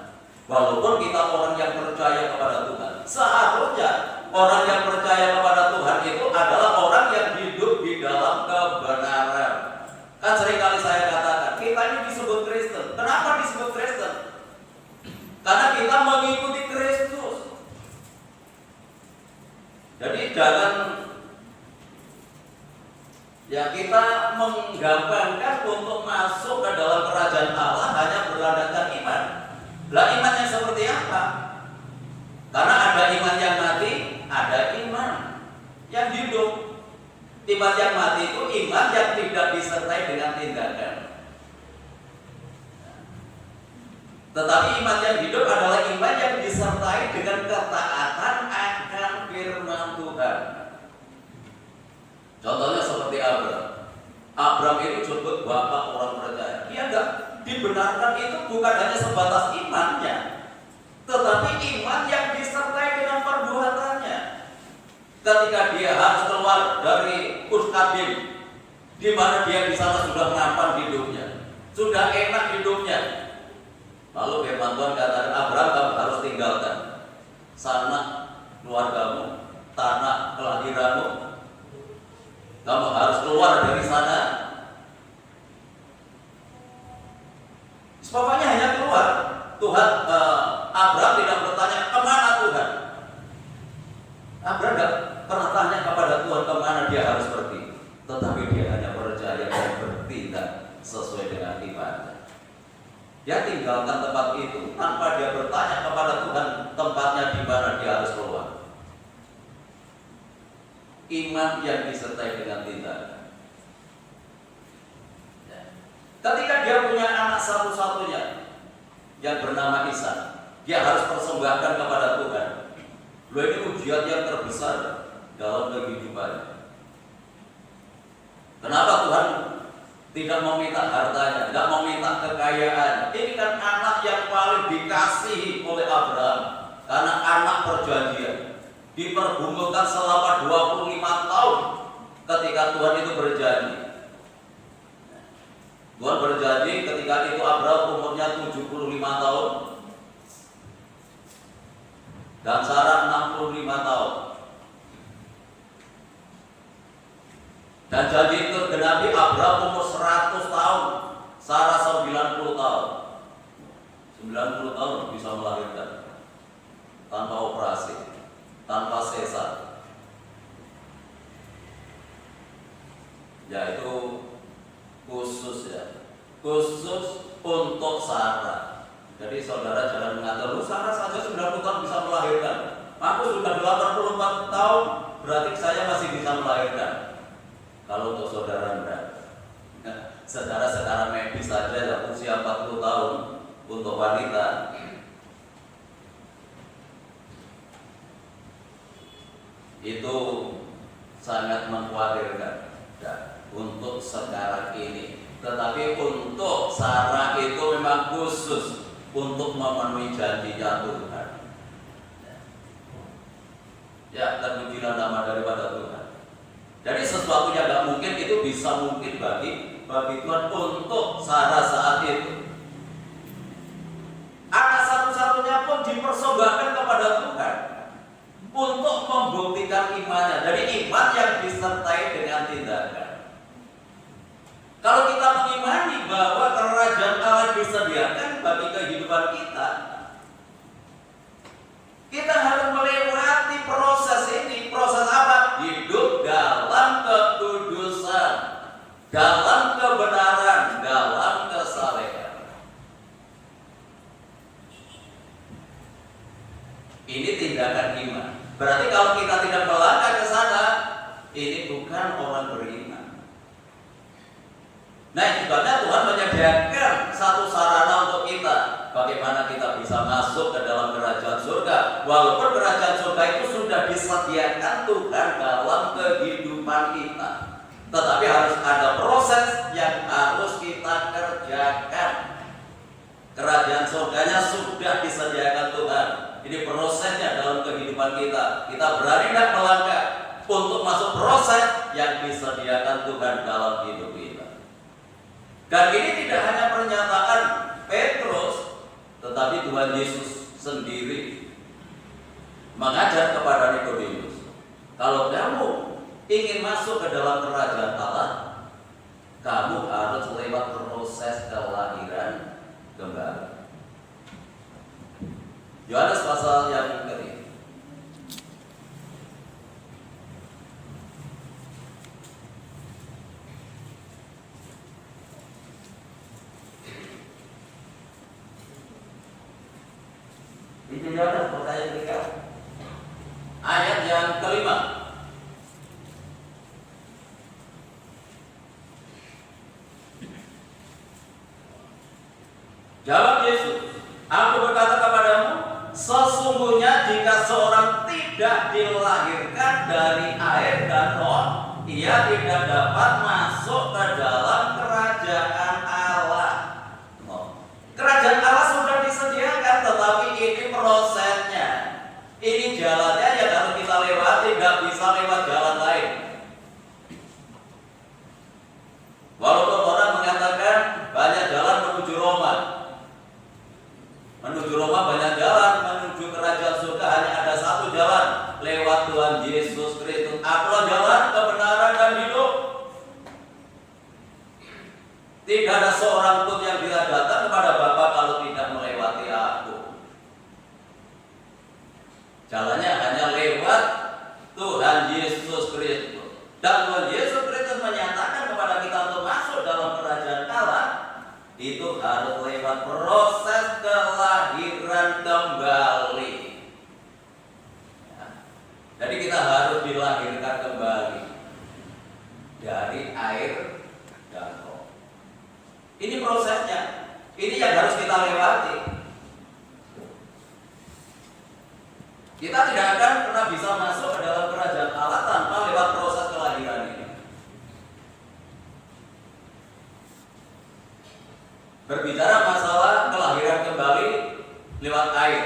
Walaupun kita orang yang percaya kepada Tuhan, seharusnya Orang yang percaya kepada Tuhan itu adalah orang yang hidup di dalam kebenaran. Kan seringkali saya katakan, kita ini disebut Kristen. Kenapa disebut Kristen? Karena kita mengikuti Kristus. Jadi jangan kita menggampangkan untuk masuk ke dalam kerajaan Allah hanya berlandaskan iman. Lah iman yang seperti apa? Karena ada iman yang mati, ada iman yang hidup. Iman yang mati itu iman yang tidak disertai dengan tindakan. Tetapi iman yang hidup adalah iman yang disertai dengan ketaatan akan firman Tuhan. Contohnya seperti Abraham. Abraham itu disebut bapak orang percaya. Dia enggak dibenarkan itu bukan hanya sebatas imannya, tetapi iman yang disertai dengan perbuatannya. Ketika dia harus keluar dari Ur Kasdim, di mana dia di sana sudah nampan hidupnya, sudah enak hidupnya. Lalu firman Tuhan katakan, Abraham, kamu harus tinggalkan sana keluargamu, tanah kelahiranmu. Kamu harus keluar dari sana. Pokoknya hanya keluar. Tuhan, Abraham tidak bertanya kemana Tuhan. Abraham tidak pernah tanya kepada Tuhan kemana dia harus pergi, tetapi dia hanya percaya dan bertindak sesuai dengan imannya. Dia tinggalkan tempat itu tanpa dia bertanya kepada Tuhan tempatnya di mana dia harus keluar. Iman yang disertai dengan tindakan. Ketika dia punya anak satu-satunya yang bernama Ishak, dia harus persembahkan kepada Tuhan. Loh, ini ujian yang terbesar dalam kehidupannya. Kenapa Tuhan tidak meminta hartanya, tidak meminta kekayaan? Ini kan anak yang paling dikasihi oleh Abraham, karena anak perjanjian. Dipergumulkan selama 25 tahun ketika Tuhan itu berjanji. Tuhan berjanji ketika itu Abraham umurnya 75 tahun dan Sarah 65 tahun. Dan janji itu tergenapi, Abraham umur 100 tahun, Sarah 90 tahun. 90 tahun bisa melahirkan tanpa operasi, tanpa sesar. Yaitu khusus untuk Sarah. Jadi saudara jangan mengatakan, Sarah saja 90 tahun bisa melahirkan, aku sudah 84 tahun, berarti saya masih bisa melahirkan. Kalau untuk saudara enggak. Secara medis saja ya, usia 40 tahun untuk wanita itu sangat mengkhawatirkan untuk sekarang ini. Tetapi untuk Sarah itu memang khusus untuk memenuhi janjinya Tuhan. Ya, terpujilah nama daripada Tuhan. Jadi sesuatu yang tidak mungkin itu bisa mungkin bagi Tuhan untuk Sarah saat itu. Anak satu-satunya pun dipersembahkan kepada Tuhan untuk membuktikan imannya. Dari iman yang disertai dengan tindakan. Kalau kita mengimani bahwa kerajaan Allah disediakan bagi kehidupan kita, kita harus melewati proses ini. Proses apa? Hidup dalam kekudusan, dalam kebenaran, dalam kesalehan. Ini tindakan iman. Berarti kalau kita tidak melangkah ke sana, ini bukan orang beriman. Nah, sebabnya Tuhan menyediakan satu sarana untuk kita. Bagaimana kita bisa masuk ke dalam kerajaan surga. Walaupun kerajaan surga itu sudah disediakan Tuhan dalam kehidupan kita, tetapi harus ada proses yang harus kita kerjakan. Kerajaan surganya sudah disediakan Tuhan. Ini prosesnya dalam kehidupan kita. Kita berani tidak melangkah untuk masuk proses yang disediakan Tuhan dalam hidup kita. Dan ini tidak hanya pernyataan Petrus, tetapi Tuhan Yesus sendiri mengajar kepada Nikodemus. Kalau kamu ingin masuk ke dalam kerajaan Allah, kamu harus lewat proses kelahiran kembali. Yohanes pasal yang ketiga. Itu Yohanes pasal yang ketiga. Ayat yang kelima. Jawab Yesus, aku berkata kepadamu, sesungguhnya jika seorang tidak dilahirkan dari air dan roh, ia tidak dapat masuk ke dalam kerajaan Allah. Kerajaan Allah sudah disediakan, tetapi ini prosesnya. Ini jalannya yang harus kita lewati, tidak bisa lewat jalan lain. Walaupun orang mengatakan banyak jalan menuju Roma, banyak jalan, menuju kerajaan surga hanya ada satu jalan, lewat Tuhan Yesus Kristus. Akulah jalan, kebenaran dan hidup. Tidak ada seorang pun yang bisa datang kepada Bapa kalau tidak melewati aku. Jalannya hanya lewat Tuhan Yesus Kristus. Dan Tuhan Yesus Kristus menyatakan kepada kita untuk masuk dalam kerajaan Allah, itu harus lewat proses kelahiran kembali. Ya. Jadi kita harus dilahirkan kembali dari air dan roh. Ini prosesnya. Ini yang harus kita lewati. Kita tidak akan pernah bisa masuk ke dalam kerajaan Allah tanpa lewat proses kelahiran ini. Berbicara masalah kelahiran kembali lewat air.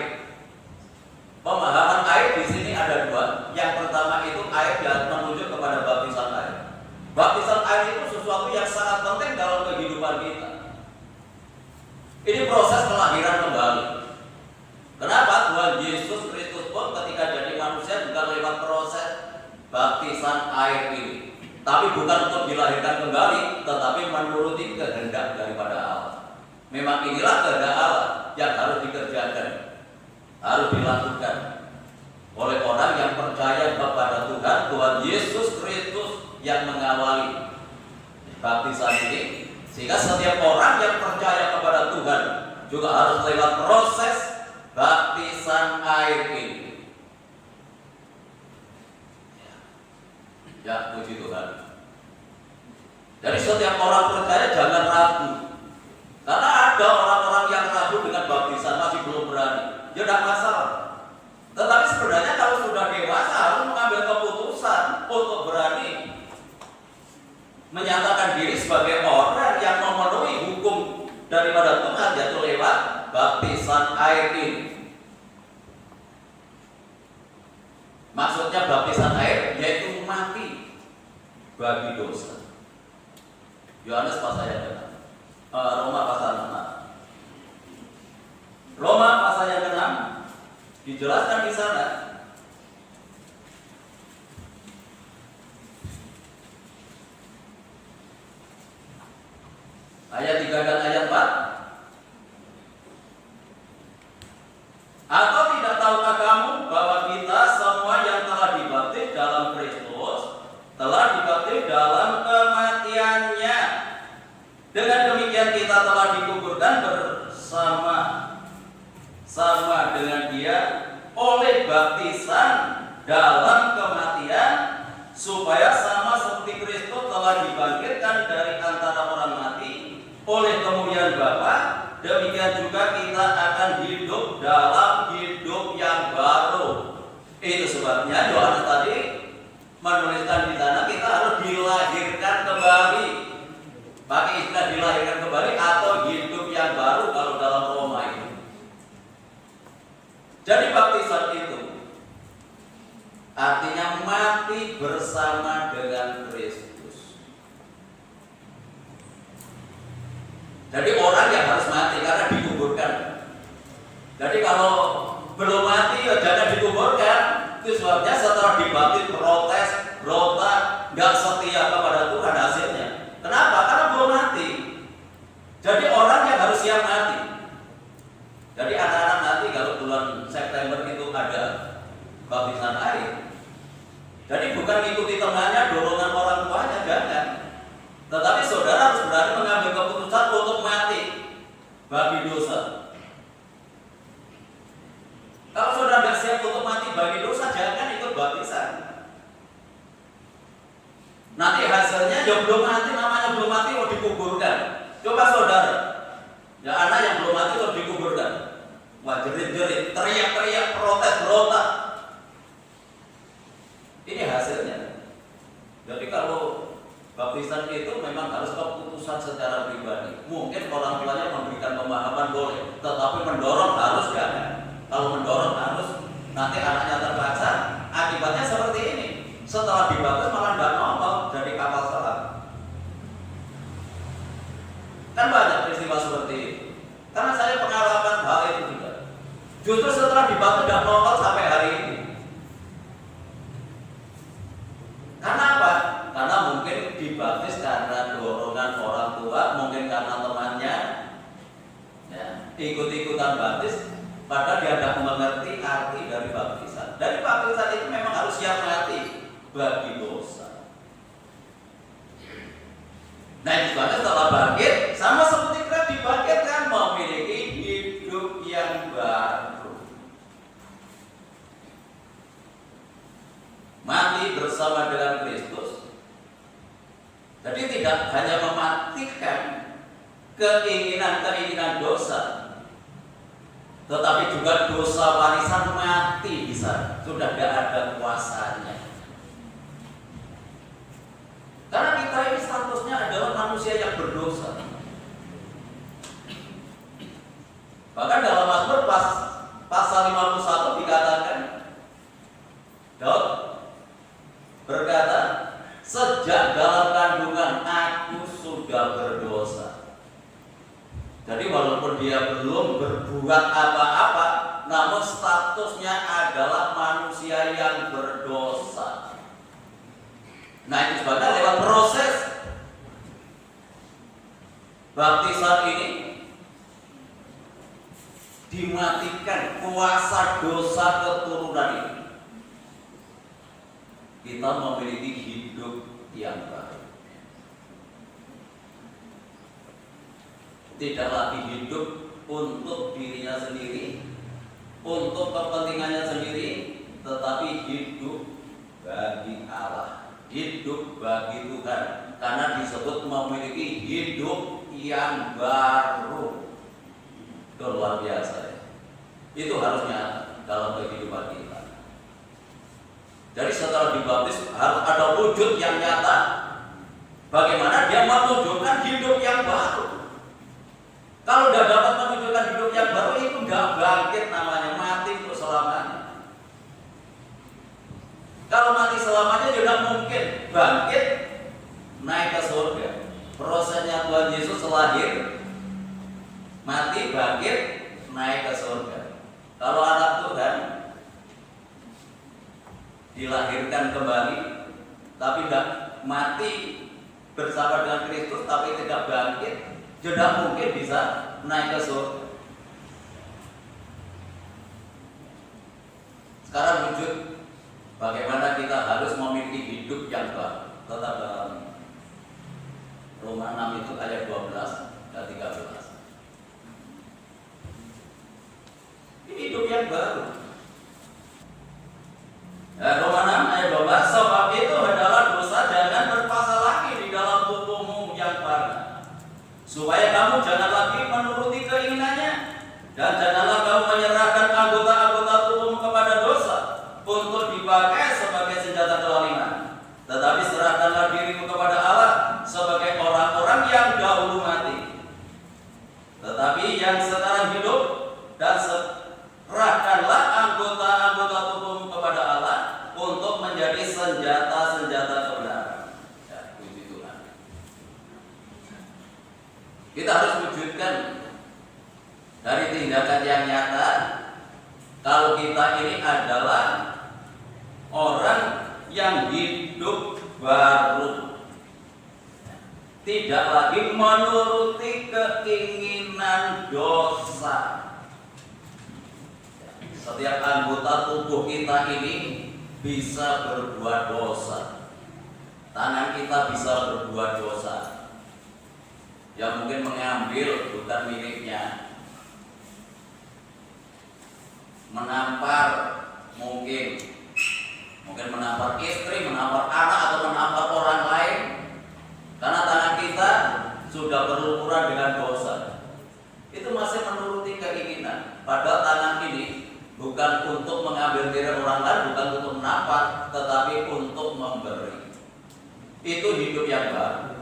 Pemahaman air di sini ada dua. Yang pertama itu air yang menuju kepada baptisan air. Baptisan air itu sesuatu yang sangat penting dalam kehidupan kita. Ini proses kelahiran kembali. Kenapa Tuhan Yesus Kristus pun ketika jadi manusia juga lewat proses baptisan air ini. Tapi bukan untuk dilahirkan kembali, tetapi menuruti kehendak daripada Allah. Memang inilah kehendak Allah yang harus dikerjakan, harus dilakukan oleh orang yang percaya kepada Tuhan Yesus Kristus yang mengawali baptisan ini. Sehingga setiap orang yang percaya kepada Tuhan juga harus lewat proses baptisan air ini. Ya, puji Tuhan. Jadi setiap orang percaya jangan ragu. Karena ada orang-orang yang ragu dengan baptisan, masih belum berani. Ya tidak masalah. Tetapi sebenarnya kalau sudah dewasa harus mengambil keputusan untuk berani menyatakan diri sebagai orang yang memenuhi hukum daripada Tuhan, yaitu lewat baptisan air ini. Maksudnya baptisan air yaitu mati bagi dosa. Yohanes pasal yang ke-6. Roma pasal 6. Roma pasal yang ke-6 dijelaskan di sana. Ayat 3 dan ayat 4. Atau tidak tahukah kamu bahwa kita semua yang telah dibaptis dalam Kristus telah dibaptis dalam kematiannya? Dengan demikian kita telah dikuburkan bersama dengan Dia oleh baptisan dalam kematian, supaya sama seperti Kristus telah dibangkitkan dari antara orang mati oleh kemuliaan Bapa, demikian juga kita akan hidup dalam hidup yang baru. Itu sebabnya Yohanes tadi menuliskan di sana kita harus dilahirkan kembali. Pakai istilah dilahirkan kembali atau hidup yang baru kalau dalam Roma itu. Jadi baptisan itu artinya mati bersama dengan Kristus. Jadi orang yang harus mati karena dikuburkan. Jadi kalau belum mati ya jangan dikuburkan. Itu Itu sebabnya setelah dibaptis protes, berontak, nggak setia kepada Tuhan hasilnya. Kenapa? Karena belum mati. Jadi orang yang harus siap mati. Jadi anak-anak nanti kalau bulan September itu ada baptisan air. Jadi bukan mengikuti temannya, dorongan orang tuanya, jangan. Tetapi saudara harus berani mengambil keputusan untuk mati bagi dosa. Kalau saudara tidak siap untuk mati bagi dosa, jangan ikut baptisan. Nanti hasilnya ya belum mati, namanya belum mati mau dikuburkan. Coba saudara, ya anak yang belum mati mau dikuburkan. Wah, jerit-jerit, teriak-teriak, protes, berontak. Ini hasilnya. Jadi kalau baptisan itu memang harus keputusan secara pribadi. Mungkin orang tuanya memberikan pemahaman boleh, tetapi mendorong harus jangan. Kalau mendorong harus, nanti anaknya terpaksa, akibatnya seperti ini. Setelah dibaptis malah nggak nongol jadi kapal selam. Kan banyak peristiwa seperti itu. Karena saya pengalaman hal itu juga. Justru setelah dibaptis nggak nongol sampai hari ini. Karena apa? Karena mungkin dibaptis karena dorongan orang tua, mungkin karena temannya, ya, ikut-ikutan baptis. Padahal dia tidak mengerti arti dari baptisan. Dari baptisan itu memang harus siap mati bagi dosa. Nah, itu setelah bangkit, sama seperti kita dibangkitkan, memiliki hidup yang baru. Mati bersama dengan Kristus. Jadi tidak hanya mematikan keinginan-keinginan dosa, tetapi juga dosa warisan mati di sana, sudah tidak ada kuasanya. Karena kita ini statusnya adalah manusia yang berdosa. Bahkan dalam Mazmur pasal 51 dikatakan, Daud berkata, sejak dalam kandungan aku sudah berdosa. Jadi walaupun dia belum berbuat apa-apa, namun statusnya adalah manusia yang berdosa. Nah, itu sebabnya lewat proses baptisan ini dimatikan kuasa dosa keturunan ini. Kita memiliki hidup yang baru. Tidak lagi hidup untuk dirinya sendiri, untuk kepentingannya sendiri, tetapi hidup bagi Allah, hidup bagi Tuhan, karena disebut memiliki hidup yang baru. Itu luar biasa ya. Itu harusnya dalam kehidupan kita. Jadi setelah dibaptis harus ada wujud yang nyata. Bagaimana dia menunjukkan hidup yang baru. Kalau tidak dapat menunjukkan hidup yang baru, itu tidak bangkit, namanya mati untuk selamanya. Kalau mati selamanya tidak mungkin bangkit naik ke surga. Prosesnya Tuhan Yesus lahir, mati, bangkit, naik ke surga. Kalau anak Tuhan dilahirkan kembali, tapi tidak mati bersama dengan Kristus, tapi tidak bangkit, tidak mungkin bisa naik ke surga. Sekarang wujud bagaimana kita harus memiliki hidup yang baru. Tetap dalam Roma 6 itu ayat 12 dan 13. Ini hidup yang baru. Roma 6 ayat 12, sebab itu adalah dosa jangan berpasal lagi di dalam tubuhmu yang parah, supaya kamu jangan lagi menuruti keinginannya, dan janganlah kamu menyerahkan anggota-anggota tubuhmu kepada dosa untuk dipakai sebagai senjata kelaliman. Tetapi serahkanlah dirimu kepada Allah sebagai orang-orang yang dahulu mati, tetapi yang sekarang hidup, dan serahkanlah anggota-anggota tubuhmu kepada Allah untuk menjadi senjata-senjata kebenaran. Ya, puji Tuhan. Kita harus wujudkan dari tindakan yang nyata kalau kita ini adalah baru, tidak lagi menuruti keinginan dosa. Setiap anggota tubuh kita ini bisa berbuat dosa. Tangan kita bisa berbuat dosa. Yang mungkin mengambil bukan miliknya, menampar mungkin menampar istri, menampar anak, atau menampar orang lain, karena tangan kita sudah berurusan dengan dosa. Itu masih menuruti keinginan. Padahal tangan ini bukan untuk mengambil diri orang lain, bukan untuk menampar, tetapi untuk memberi. Itu hidup yang baru.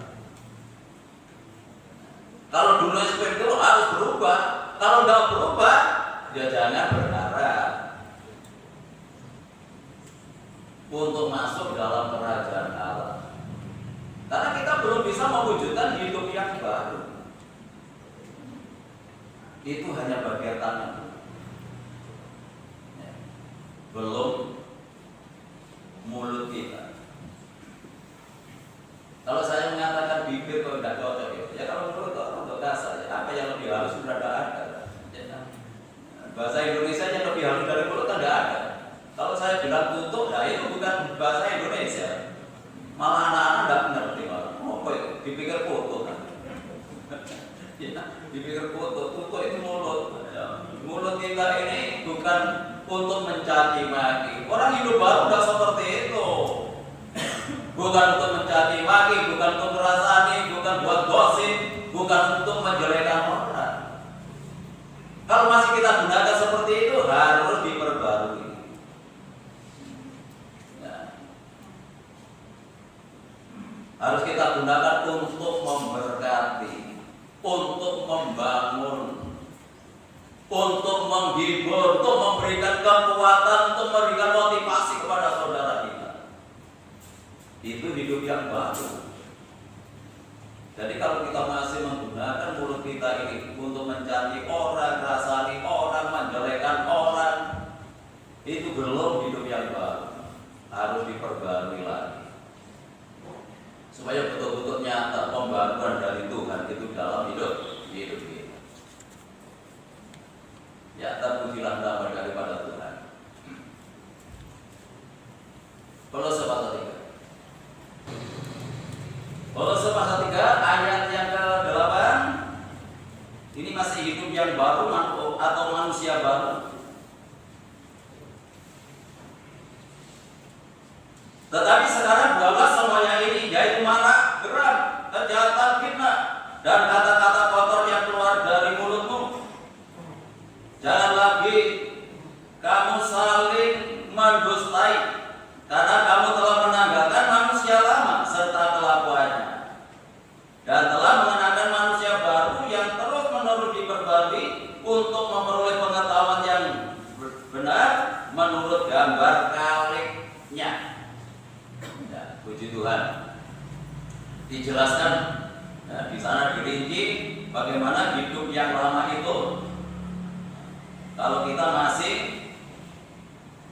Kalau dunia seperti itu harus berubah. Kalau tidak berubah, ya jangan berharap untuk masuk dalam kerajaan Allah. Karena kita belum bisa mewujudkan hidup yang baru. Itu hanya bagian tangan. Belum mulut kita. Kalau saya mengatakan bibir kok tidak cocok, ya kalau mulut kok untuk kasar, ya apa yang lebih halus sudah tidak ada. Bahasa Indonesia yang lebih halus dari mulut kan tidak ada. Kalau saya bilang tutup, nah itu bukan bahasa Indonesia. Malah anak-anak tidak mengerti malah. Oh, dipikir foto kan? Ya, dipikir foto. Tutup itu mulut. Mulut kita ini bukan untuk mencaci maki. Orang hidup baru tidak seperti itu. Bukan untuk mencaci maki, bukan untuk merasani, bukan buat gosip, bukan untuk menjelekan orang. Kalau masih kita gunakan seperti itu, harus diperbarui. Harus kita gunakan untuk memberkati, untuk membangun, untuk menghibur, untuk memberikan kekuatan, untuk memberikan motivasi kepada saudara kita. Itu hidup yang baru. Jadi kalau kita masih menggunakan mulut kita ini untuk mencaci orang, rasani orang, menjelekan orang, itu belum hidup yang baru. Harus diperbarui lagi. Supaya betul-betul nyata pembaruan dari Tuhan itu dalam hidup kita. Ya, terpujilah nama daripada Tuhan. Kolose pasal 3. Kolose pasal 3 ayat yang ke-8. Ini masih hidup yang baru atau manusia baru. Tetapi sekarang buanglah semuanya ini, yaitu marah, geram, kejahatan, fitnah, dan kata-kata kotor yang keluar dari mulutmu. Jangan lagi kamu saling mendustai, karena kamu telah menanggalkan manusia lama serta kelakuannya, dan telah mengenakan manusia baru yang terus-menerus diperbarui untuk memperoleh pengetahuan yang benar menurut gambar kaliknya. Puji Tuhan. Dijelaskan, di sana dirinci bagaimana hidup yang lama itu. Kalau kita masih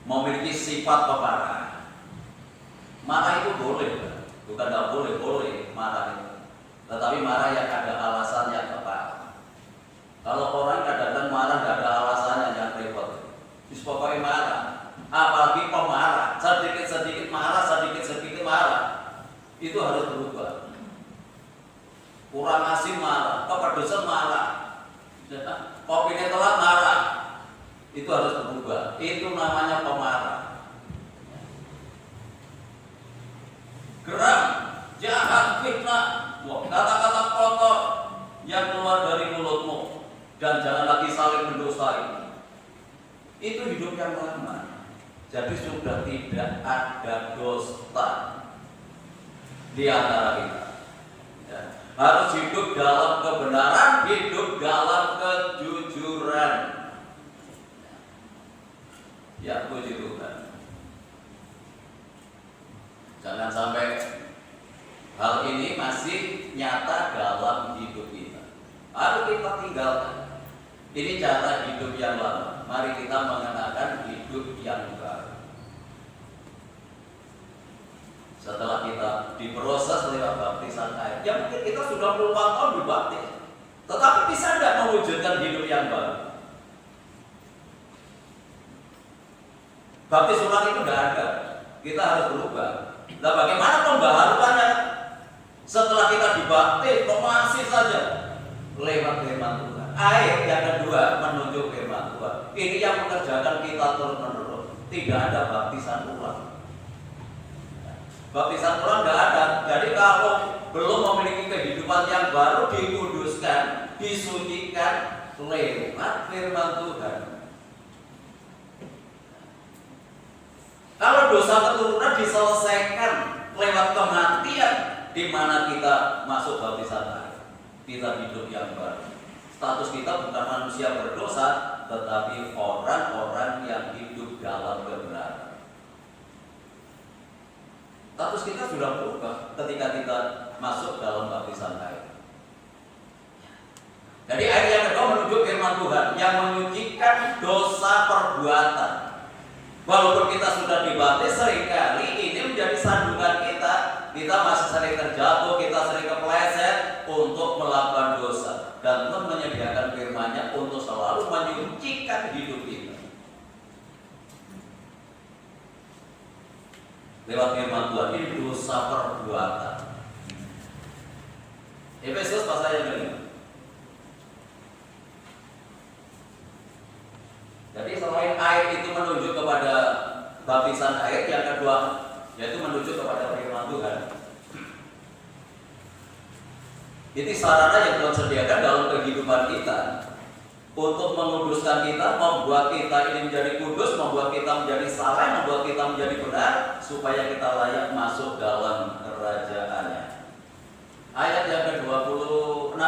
memiliki sifat pemarah, marah itu boleh, bukan tidak boleh marah itu. Tetapi marah yang ada alasan yang tepat. Kalau orang kadang-kadang marah tidak ada alasannya, yang repot. Pokoknya marah. Apalagi pemarah, sedikit-sedikit marah, sedikit-sedikit marah, itu harus berubah. Kurang asin marah, kepedesan marah, kopinya telat marah, itu harus berubah. Itu namanya pemarah. Geram, jahat, fitnah, kata-kata kotor yang keluar dari mulutmu, dan jangan lagi saling mendosai. Itu hidup yang lama. Jadi sudah tidak ada dusta di antara kita. Ya. Harus hidup dalam kebenaran, hidup dalam kejujuran. Ya, puji Tuhan. Jangan sampai hal ini masih nyata dalam hidup kita. Harus kita tinggalkan. Ini cara hidup yang lama. Mari kita mengenakan hidup yang baru. setelah kita diproses lewat baptisan air. Ya mungkin kita sudah puluhan tahun dibaptis, tetapi bisa tidak mewujudkan hidup yang baru? Baptis ulang itu tidak ada. Kita harus berubah. Nah, bagaimana pembaharuannya? Setelah kita dibaptis, kok masih saja lewat firman Tuhan. Air yang kedua menunjuk firman Tuhan. Ini yang mengerjakan kita terus-menerus. Tidak ada baptisan ulang. Baptisan ulang tidak ada. Jadi kalau belum memiliki kehidupan yang baru, dikuduskan, disucikan lewat firman Tuhan. Kalau dosa keturunan diselesaikan lewat kematian, di mana kita masuk baptisan air, kita hidup yang baru. Status kita bukan manusia berdosa, tetapi orang-orang yang hidup dalam kebenaran. Status kita sudah berubah ketika kita masuk dalam baptisan air. Jadi air yang kedua menunjuk firman Tuhan yang menyucikan dosa perbuatan. Walaupun kita sudah dibaptis, seringkali ini menjadi sandungan kita. Kita masih sering terjatuh, kita sering kepleset untuk melakukan dosa. Dan Tuhan menyediakan firman-Nya untuk selalu menyucikan hidup kita. Lewat firman Tuhan, ini dosa perbuatan. Efesus pasal yang kelima. Jadi selain air itu menunjuk kepada baptisan air, yang kedua yaitu menunjuk kepada firman Tuhan. Ini sarana yang Tuhan sediakan dalam kehidupan kita untuk menguduskan kita, membuat kita ini menjadi kudus, membuat kita menjadi saleh, membuat kita menjadi benar, supaya kita layak masuk dalam kerajaannya. Ayat yang ke-26.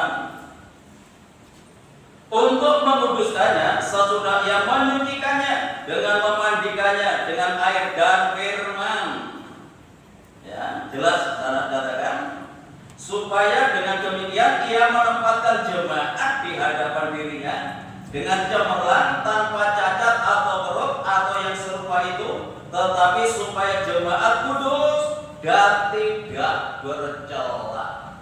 Untuk menguduskannya sesudah ia menyucikannya dengan memandikannya dengan air dan firman. Ya, jelas sana katakan supaya dengan demikian ia menempatkan jemaat di hadapan dirinya dengan cemerlang tanpa cacat atau keruk atau yang serupa itu, tetapi supaya jemaat kudus dan tidak bercela.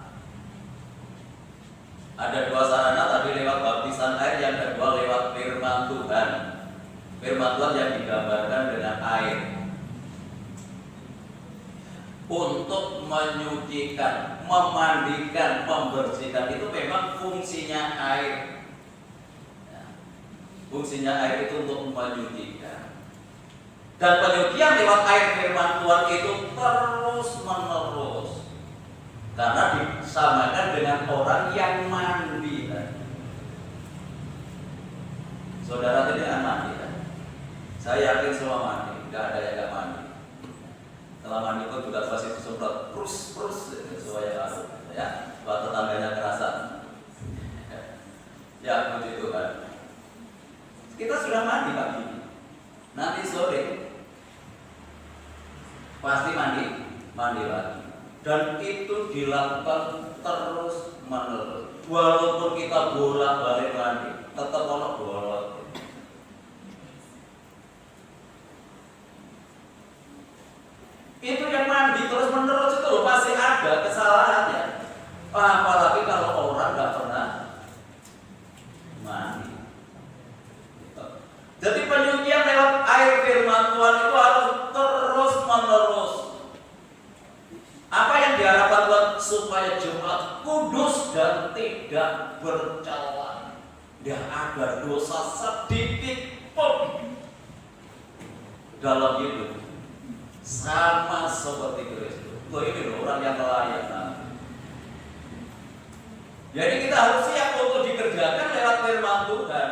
Ada dua sarana tadi, lewat baptisan air, yang kedua lewat firman Tuhan. Firman Tuhan yang digambarkan dengan air. Untuk menyucikan, memandikan, membersihkan, itu memang fungsinya air. Fungsinya air itu untuk menyucikan. Dan penyucian lewat air firman Tuhan itu terus menerus. Karena disamakan dengan orang yang mandi. Saudara tidak mandi kan? Saya yakin semua mandi, tidak ada yang tidak mandi. Setelah mandi pun juga pasti disemprot prus sesuai harus, ya. Buat tetangganya kerasan. Ya puji Tuhan. Kita sudah mandi pagi. Nanti sore pasti mandi lagi. Dan itu dilakukan terus menerus. Walaupun kita bolak-balik mandi, tetap bolak. Itu yang mandi terus menerus itu pasti ada kesalahannya. Apalagi kalau orang nggak pernah mandi. Jadi penyucian lewat air firman Tuhan itu harus terus menerus. Apa yang diharapkan Tuhan? Supaya jemaat kudus dan tidak bercela. Tidak ada dosa sedikit pun dalam hidup. Sama seperti Kristus. Ini loh orang yang layak. Jadi kita harus siap untuk dikerjakan lewat firman Tuhan.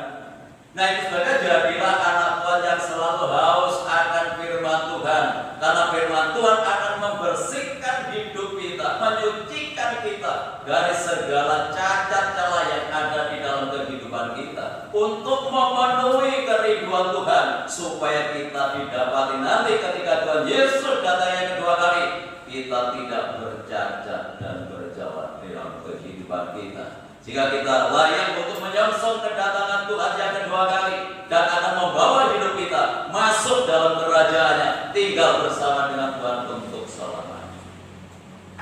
Nah itu sebenarnya jadilah anak Tuhan yang selalu haus akan firman Tuhan. Karena firman Tuhan akan membersihkan hidup kita, menyucikan kita dari segala cacat celah yang ada di dalam kehidupan kita, untuk memenuhi kerinduan Tuhan, supaya kita didapati nanti ketika Tuhan Yesus datang yang kedua kali, kita tidak bercacat dan berjawab dalam kehidupan kita, sehingga kita layak untuk menyongsong kedatangan Tuhan yang kedua kali, dan akan membawa hidup kita masuk dalam kerajaannya, tinggal bersama dengan Tuhan untuk selamanya.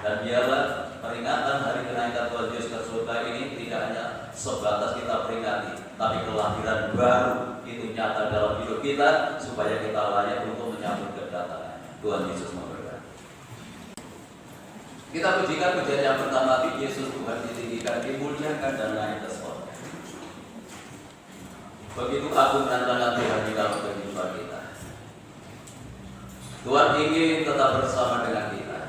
Dan biarlah peringatan hari kenaikan Tuhan Yesus ke surga ini tidak hanya sebatas kita peringati, tapi kelahiran baru itu nyata dalam hidup kita supaya kita layak untuk menyambut kedatangan Tuhan Yesus memberkati. Kita pujikan pujian yang pertama, Yesus Tuhan ditinggikan, dimuliakan dan naik ke surga. Begitu agung rancangan Tuhan di dalam kehidupan kita. Tuhan ingin tetap bersama dengan kita.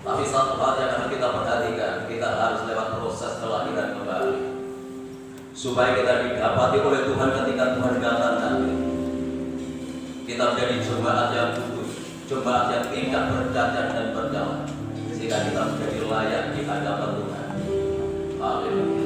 Tapi satu hal yang harus kita perhatikan, kita harus lewat proses kelahiran kembali, supaya kita didapati oleh Tuhan ketika Tuhan datang nanti. Kita menjadi jemaat yang kudus, jemaat yang tidak bercacat dan berjalan, sehingga kita menjadi layak di hadapan Tuhan. Haleluya.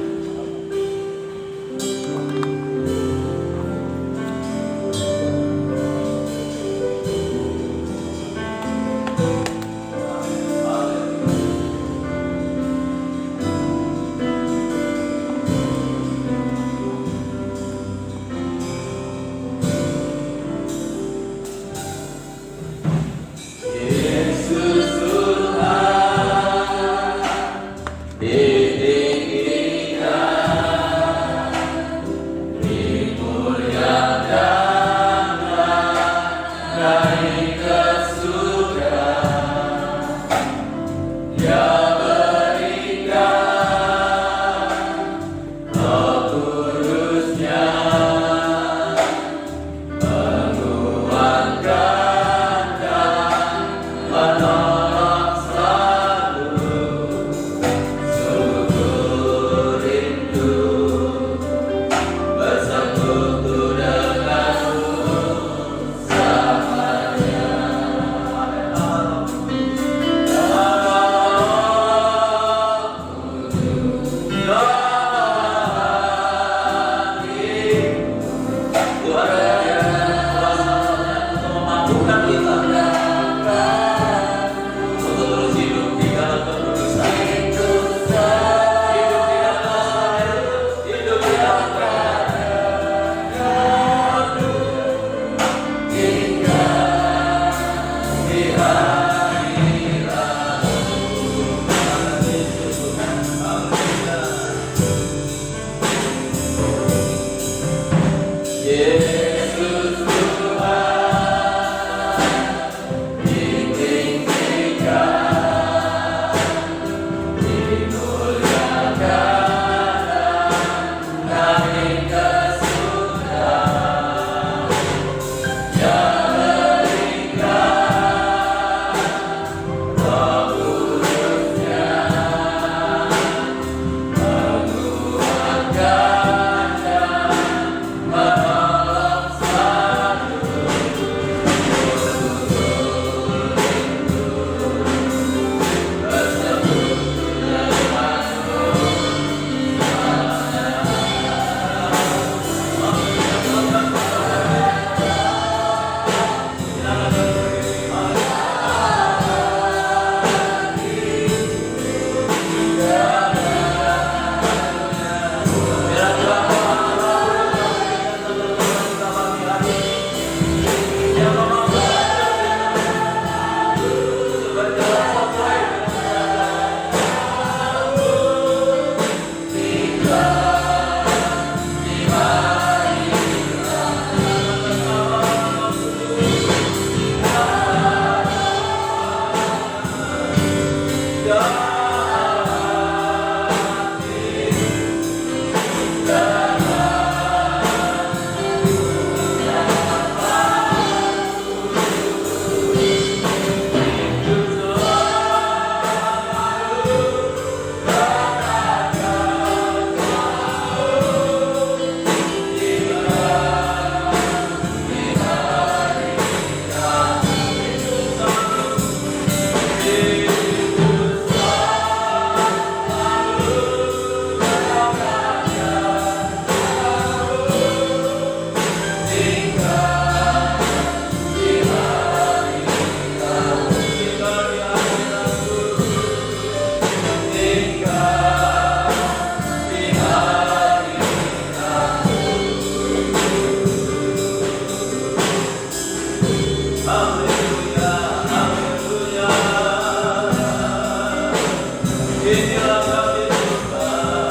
Inilah kami Tuhan,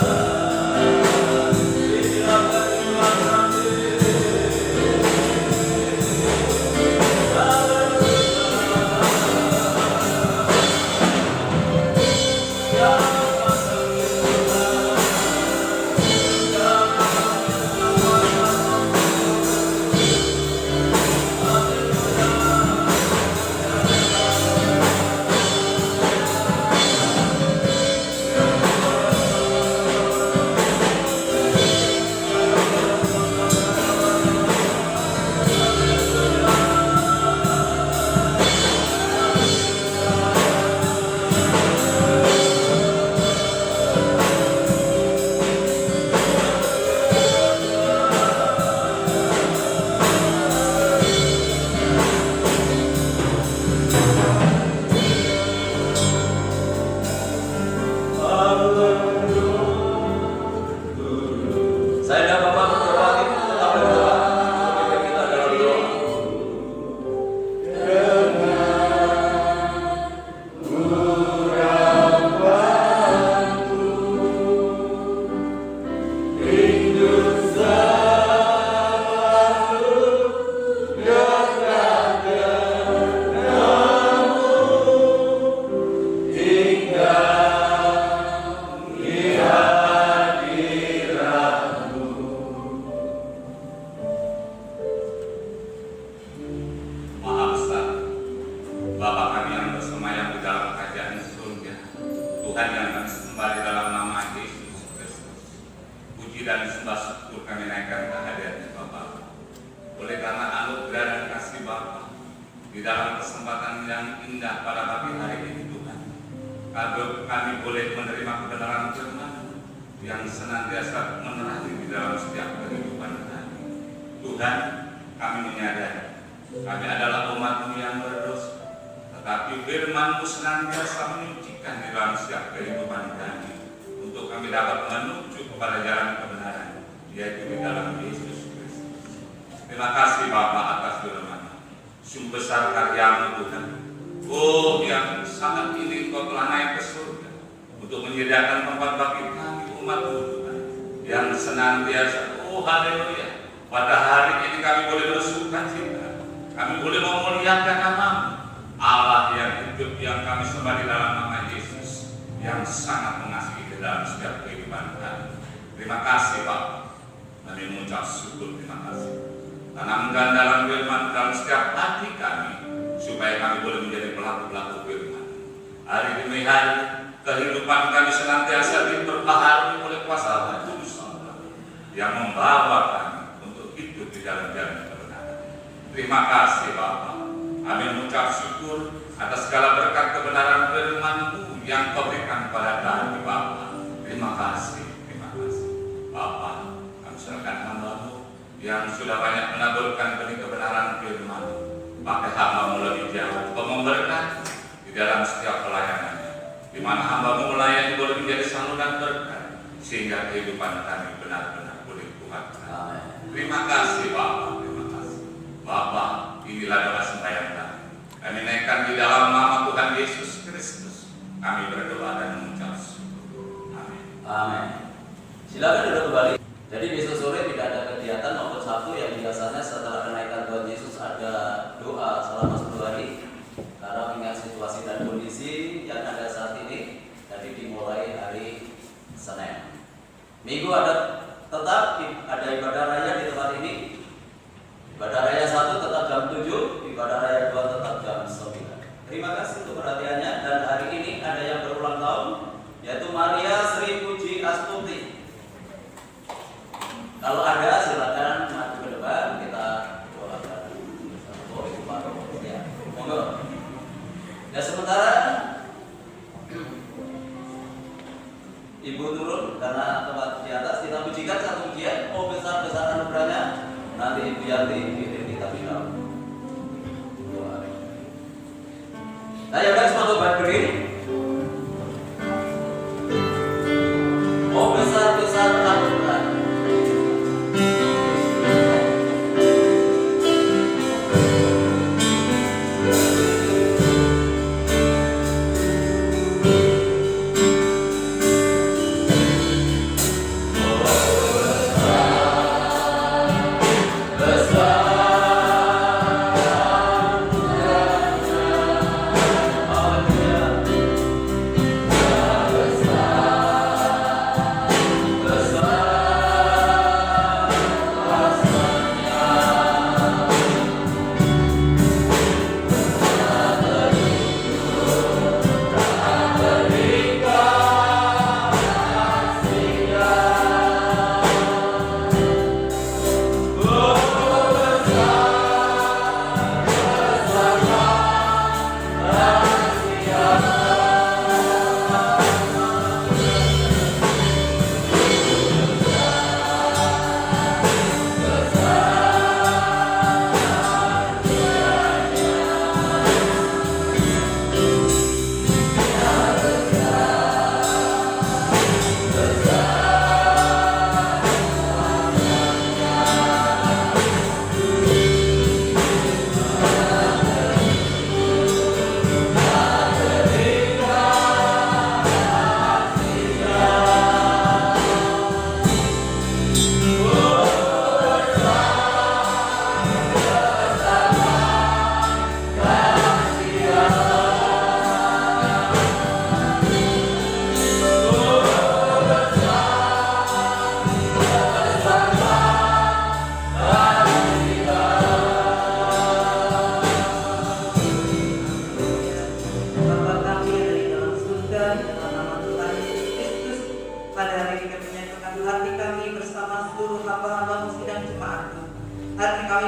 inilah kami Tuhan kami. Saya dan Bapak berdoa, kita berdoa. Pemimpin kita dalam doa. Maha besar, Bapa kami yang bersemayam di dalam kerajaan surga, Tuhan yang kami sembah di dalam nama Yesus Kristus. Puji dan sembah syukur kami naikkan ke hadirat Bapa. Oleh karena anugerah dan kasih Bapa, di dalam kesempatan yang indah pada pagi hari ini Tuhan, kami boleh menerima kebenaran firman yang senantiasa menerangi di dalam setiap kehidupan kami. Tuhan, kami menyadari kami adalah umat-Mu yang berdosa, tetapi firman-Mu senantiasa menyucikan di dalam setiap kehidupan kami, untuk kami dapat menuju kepada jalan kebenaran, yaitu di dalam Yesus Kristus. Terima kasih Bapa atas firman, sumber besar karya-Mu Tuhan. Oh, yang sangat ini Kau telah naik ke surga untuk menyediakan tempat bagi kami umat-Mu Tuhan, yang senantiasa, oh haleluya, pada hari ini kami boleh bersuka cita. Kami boleh memuliakan nama-Mu, Allah yang hidup, yang kami sembah di dalam nama Yesus, yang sangat mengasihi di dalam setiap kehidupan kami. Terima kasih Bapak, kami mengucap syukur, terima kasih. Tanamkan dalam firman dalam setiap hati kami, supaya kami boleh menjadi pelaku-pelaku firman. Hari demi hari, kehidupan kami senantiasa diperbaharui oleh kuasa Roh Kudus yang membawa kami untuk hidup di dalam jalan kebenaran. Terima kasih Bapa. Kami mengucap syukur atas segala berkat kebenaran firman-Mu yang Kau berikan kepada kami Bapa. Terima kasih Bapa. Kami serahkan hamba-Mu yang sudah banyak menaburkan benih kebenaran firman-Mu. Pakai hamba-Mu lebih jauh, Kau memberkati di dalam setiap pelayanannya, di mana hamba-Mu melayani boleh menjadi saluran berkat, sehingga kehidupan kami benar-benar boleh Tuhan. Terima kasih Bapa. Bapa, inilah doa sembahyang kami. Kami naikkan di dalam nama Tuhan Yesus Kristus. Kami berdoa dan mengucap syukur. Amin. Amin. Silakan duduk kembali. Jadi besok sore tidak ada kegiatan maupun Sabtu yang biasanya setelah kenaikan Tuhan Yesus ada doa selama 10 hari. Karena mengingat situasi dan kondisi yang ada saat ini, jadi dimulai hari Senin. Minggu tetap ada ibadah raya di tempat ini. Ibadah raya 1 tetap jam 7, ibadah raya 2 tetap jam 9. Terima kasih untuk perhatiannya, dan hari ini ada yang berulang tahun, yaitu Maria Sri Puji Astuti. Kalau ada silakan maju ke depan, kita doakan. Oh, itu Pak. Ya, monggo. Ya, sementara Ibu turun karena tempat di atas, kita pujikan satu pujian. Oh, besar-besar anugerahnya. Nanti Ibu Yanti bikin kita bilang. Nah, ya guys, mau berdiri. Oh, besar-besar anugerah.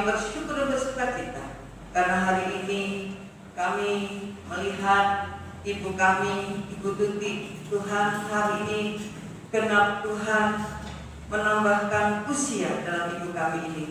kami bersyukur dan bersukacita karena hari ini kami melihat ibu kami, Ibu Tuti. Tuhan, hari ini genap Tuhan menambahkan usia dalam ibu kami ini.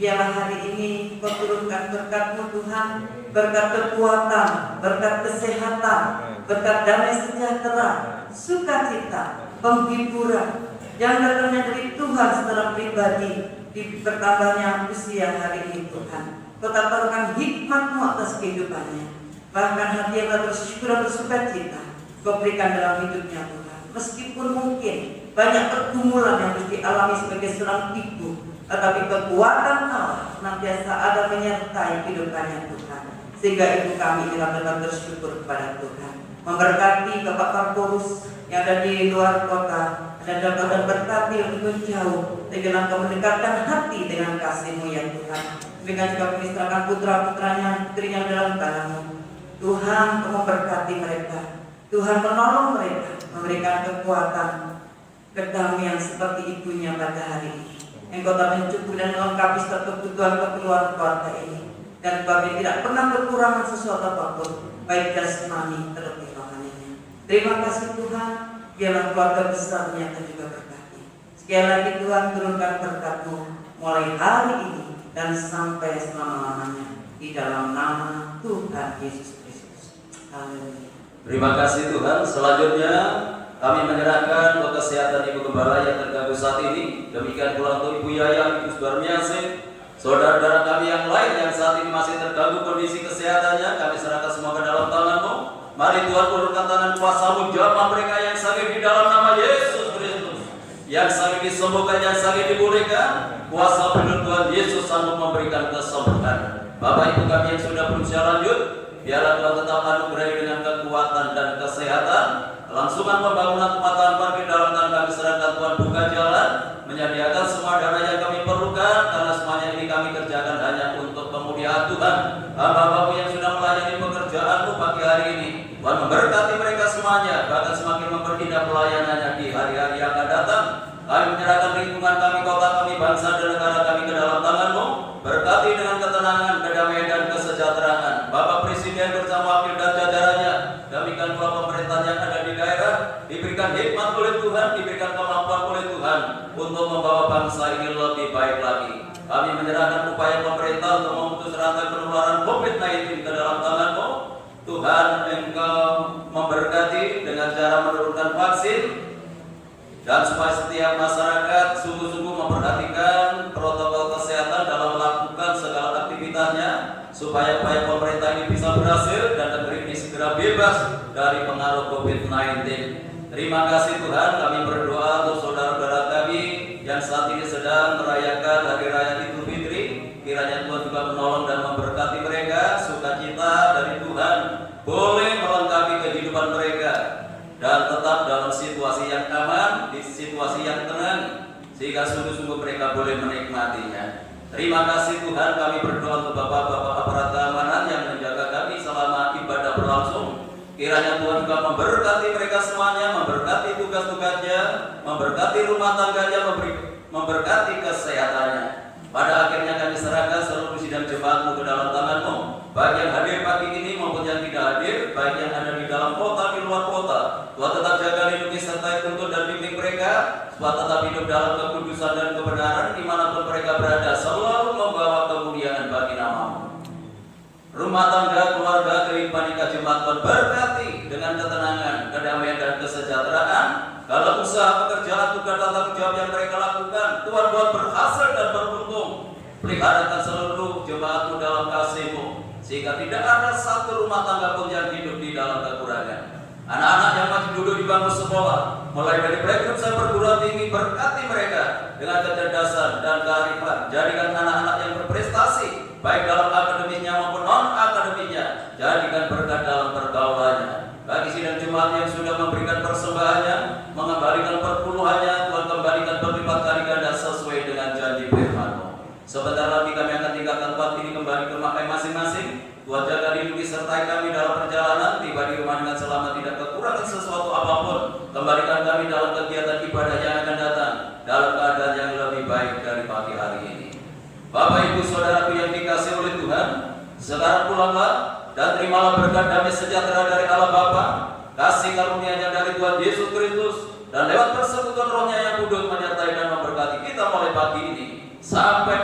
Biarlah hari ini Kau turunkan berkat-Mu Tuhan, berkat kekuatan, berkat kesehatan, berkat damai sejahtera, sukacita, penghiburan yang datangnya dari Tuhan secara pribadi di bertambahnya usia hari ini Tuhan. Kau taburkan hikmat-Mu atas kehidupannya. Bahkan hati yang bersyukur dan bersukacita Kau berikan dalam hidupnya Tuhan. Meskipun mungkin banyak pergumulan yang mesti alami sebagai seorang ibu, tetapi kekuatan Allah senantiasa ada menyertai kehidupannya Tuhan. Sehingga ibu kami benar-benar bersyukur kepada Tuhan. Memberkati Bapak Karporus yang ada di luar kota, dan dapat berkati untuk jauh, dengan Kau mendekatkan hati dengan kasih-Mu ya Tuhan. Demikian juga ministrakan putra-putranya, putrinya dalam tangan-Mu. Tuhan memberkati mereka, Tuhan menolong mereka, memberikan kekuatan, kedamaian seperti ibunya pada hari ini. Engkau telah mencukupi dan melengkapi setiap kebutuhan keluarga ini, dan kami tidak pernah kekurangan sesuatu apapun, baik jasmani terlebih rohaninya. Terima kasih Tuhan, biarlah keluarga besarnya dan juga berkati. Sekali lagi Tuhan, turunkan berkat-Mu mulai hari ini dan sampai selama-lamanya di dalam nama Tuhan Yesus Kristus. Haleluya. Terima kasih Tuhan. Selanjutnya kami menyerahkan buat kesehatan Ibu Gembala yang terganggu saat ini. Demikian pula untuk Ibu Yaya, Ibu Sudarmiasin, saudara-saudara kami yang lain yang saat ini masih terganggu kondisi kesehatannya, kami serahkan semua ke dalam tangan-Mu. Mari Tuhan turunkan tangan kuasa-Mu, jamah mereka yang sakit di dalam nama Yesus Kristus. Yang sakit disembuhkan, yang sakit dipulihkan. Kuasa penuh Tuhan Yesus sanggup memberikan kesembuhan. Bapak Ibu kami yang sudah berusia lanjut, biarlah Tuhan tetap anugerahi dengan kekuatan dan kesehatan. Kelangsungan pembangunan rumah tahan parkir dalam tangan kami serahkan Tuhan, buka jalan, menyediakan semua dana yang kami perlukan, karena semuanya ini kami kerjakan hanya untuk kemuliaan Tuhan. Hamba-Hamba-Mu yang sudah melayani pekerjaan-Mu pagi hari ini, Tuhan memberkati mereka semuanya, bahkan semakin memperindah pelayanannya di hari-hari yang akan datang. Kami menyerahkan lingkungan kami, kota kami, bangsa dan negara kami ke dalam tangan-Mu. Berkati dengan ketenangan, kedamaian dan kesejahteraan Bapak Presiden bersama wakil dan jajarannya. Demikian pula pemerintahan yang ada di daerah, diberikan hikmat oleh Tuhan, diberikan kemampuan oleh Tuhan untuk membawa bangsa ini lebih baik lagi. Kami menyerahkan upaya pemerintah untuk memutus rantai penularan COVID-19 ke dalam tangan-Mu. Tuhan, Engkau memberkati dengan cara menurunkan vaksin, dan supaya setiap masyarakat sungguh-sungguh memperhatikan protokol kesehatan dalam melakukan segala aktivitasnya, supaya upaya pemerintah ini bisa berhasil dan negeri ini segera bebas dari pengaruh COVID-19. Terima kasih Tuhan, kami berdoa untuk saudara-saudara kami yang saat ini sedang merayakan Hari Raya Idul Fitri. Kiranya Tuhan juga menolong dan memberkati mereka, sukacita dari Tuhan boleh melengkapi kehidupan mereka, dan tetap dalam situasi yang aman, di situasi yang tenang, sehingga sungguh-sungguh mereka boleh menikmatinya. Terima kasih Tuhan, kami berdoa untuk Bapak-Bapak aparat keamanan yang menjaga kami selama ibadah berlangsung. Kiranya Tuhan juga memberkati mereka semuanya, memberkati tugas-tugasnya, memberkati rumah tangganya, memberkati kesehatannya. Pada akhirnya kami serahkan seluruh sidang jemaat-Mu ke dalam tangan-Mu, baik yang hadir pagi ini maupun yang tidak hadir, baik yang ada di dalam kota, di luar kota. Tuhan tetap jaga, lindungi, sertai, tuntun dan bimbing mereka, supaya tetap hidup dalam kekudusan dan kebenaran dimanapun mereka berada, selalu membawa kemuliaan bagi nama-Mu. Rumah tangga, keluarga, kehidupan nikah jemaat Tuhan berkati dengan ketenangan, kedamaian dan kesejahteraan. Kalau usaha, pekerjaan, tugas, tanggung jawab yang mereka lakukan, Tuhan buat berhasil dan beruntung. Peliharakan seluruh jemaat-Mu dalam kasih-Mu, sehingga tidak ada satu rumah tangga pun yang hidup di dalam kekurangan. Anak-anak yang masih duduk di bangku sekolah, mulai dari playgroup sampai perguruan tinggi, berkati mereka dengan kecerdasan dan kearifan. Jadikan anak-anak yang berprestasi, baik dalam akademisnya maupun non-akademiknya. Jadikan berkat dalam pergaulannya. Bagi sidang jemaat yang sudah memberikan persembahannya, mengembalikan perpuluhannya, Tuhan kembalikan berlipat kali ganda sesuai dengan janji firman-Mu. Sebentar lagi kami akan tinggalkan tempat ini kembali ke rumah masing-masing. Tuhan jaga, lindungi, sertai kami dalam perjalanan, tiba di rumah dengan selamat, tidak kekurangan sesuatu apapun. Kembalikan kami dalam kegiatan ibadah yang akan datang, dalam keadaan yang lebih baik dari pagi hari ini. Bapak Ibu Saudara dan terimalah berkat damai sejahtera dari Allah Bapa, kasih karunia-Nya dari Tuhan Yesus Kristus, dan lewat persekutuan Roh-Nya yang kudus menyertai dan memberkati kita mulai pagi ini sampai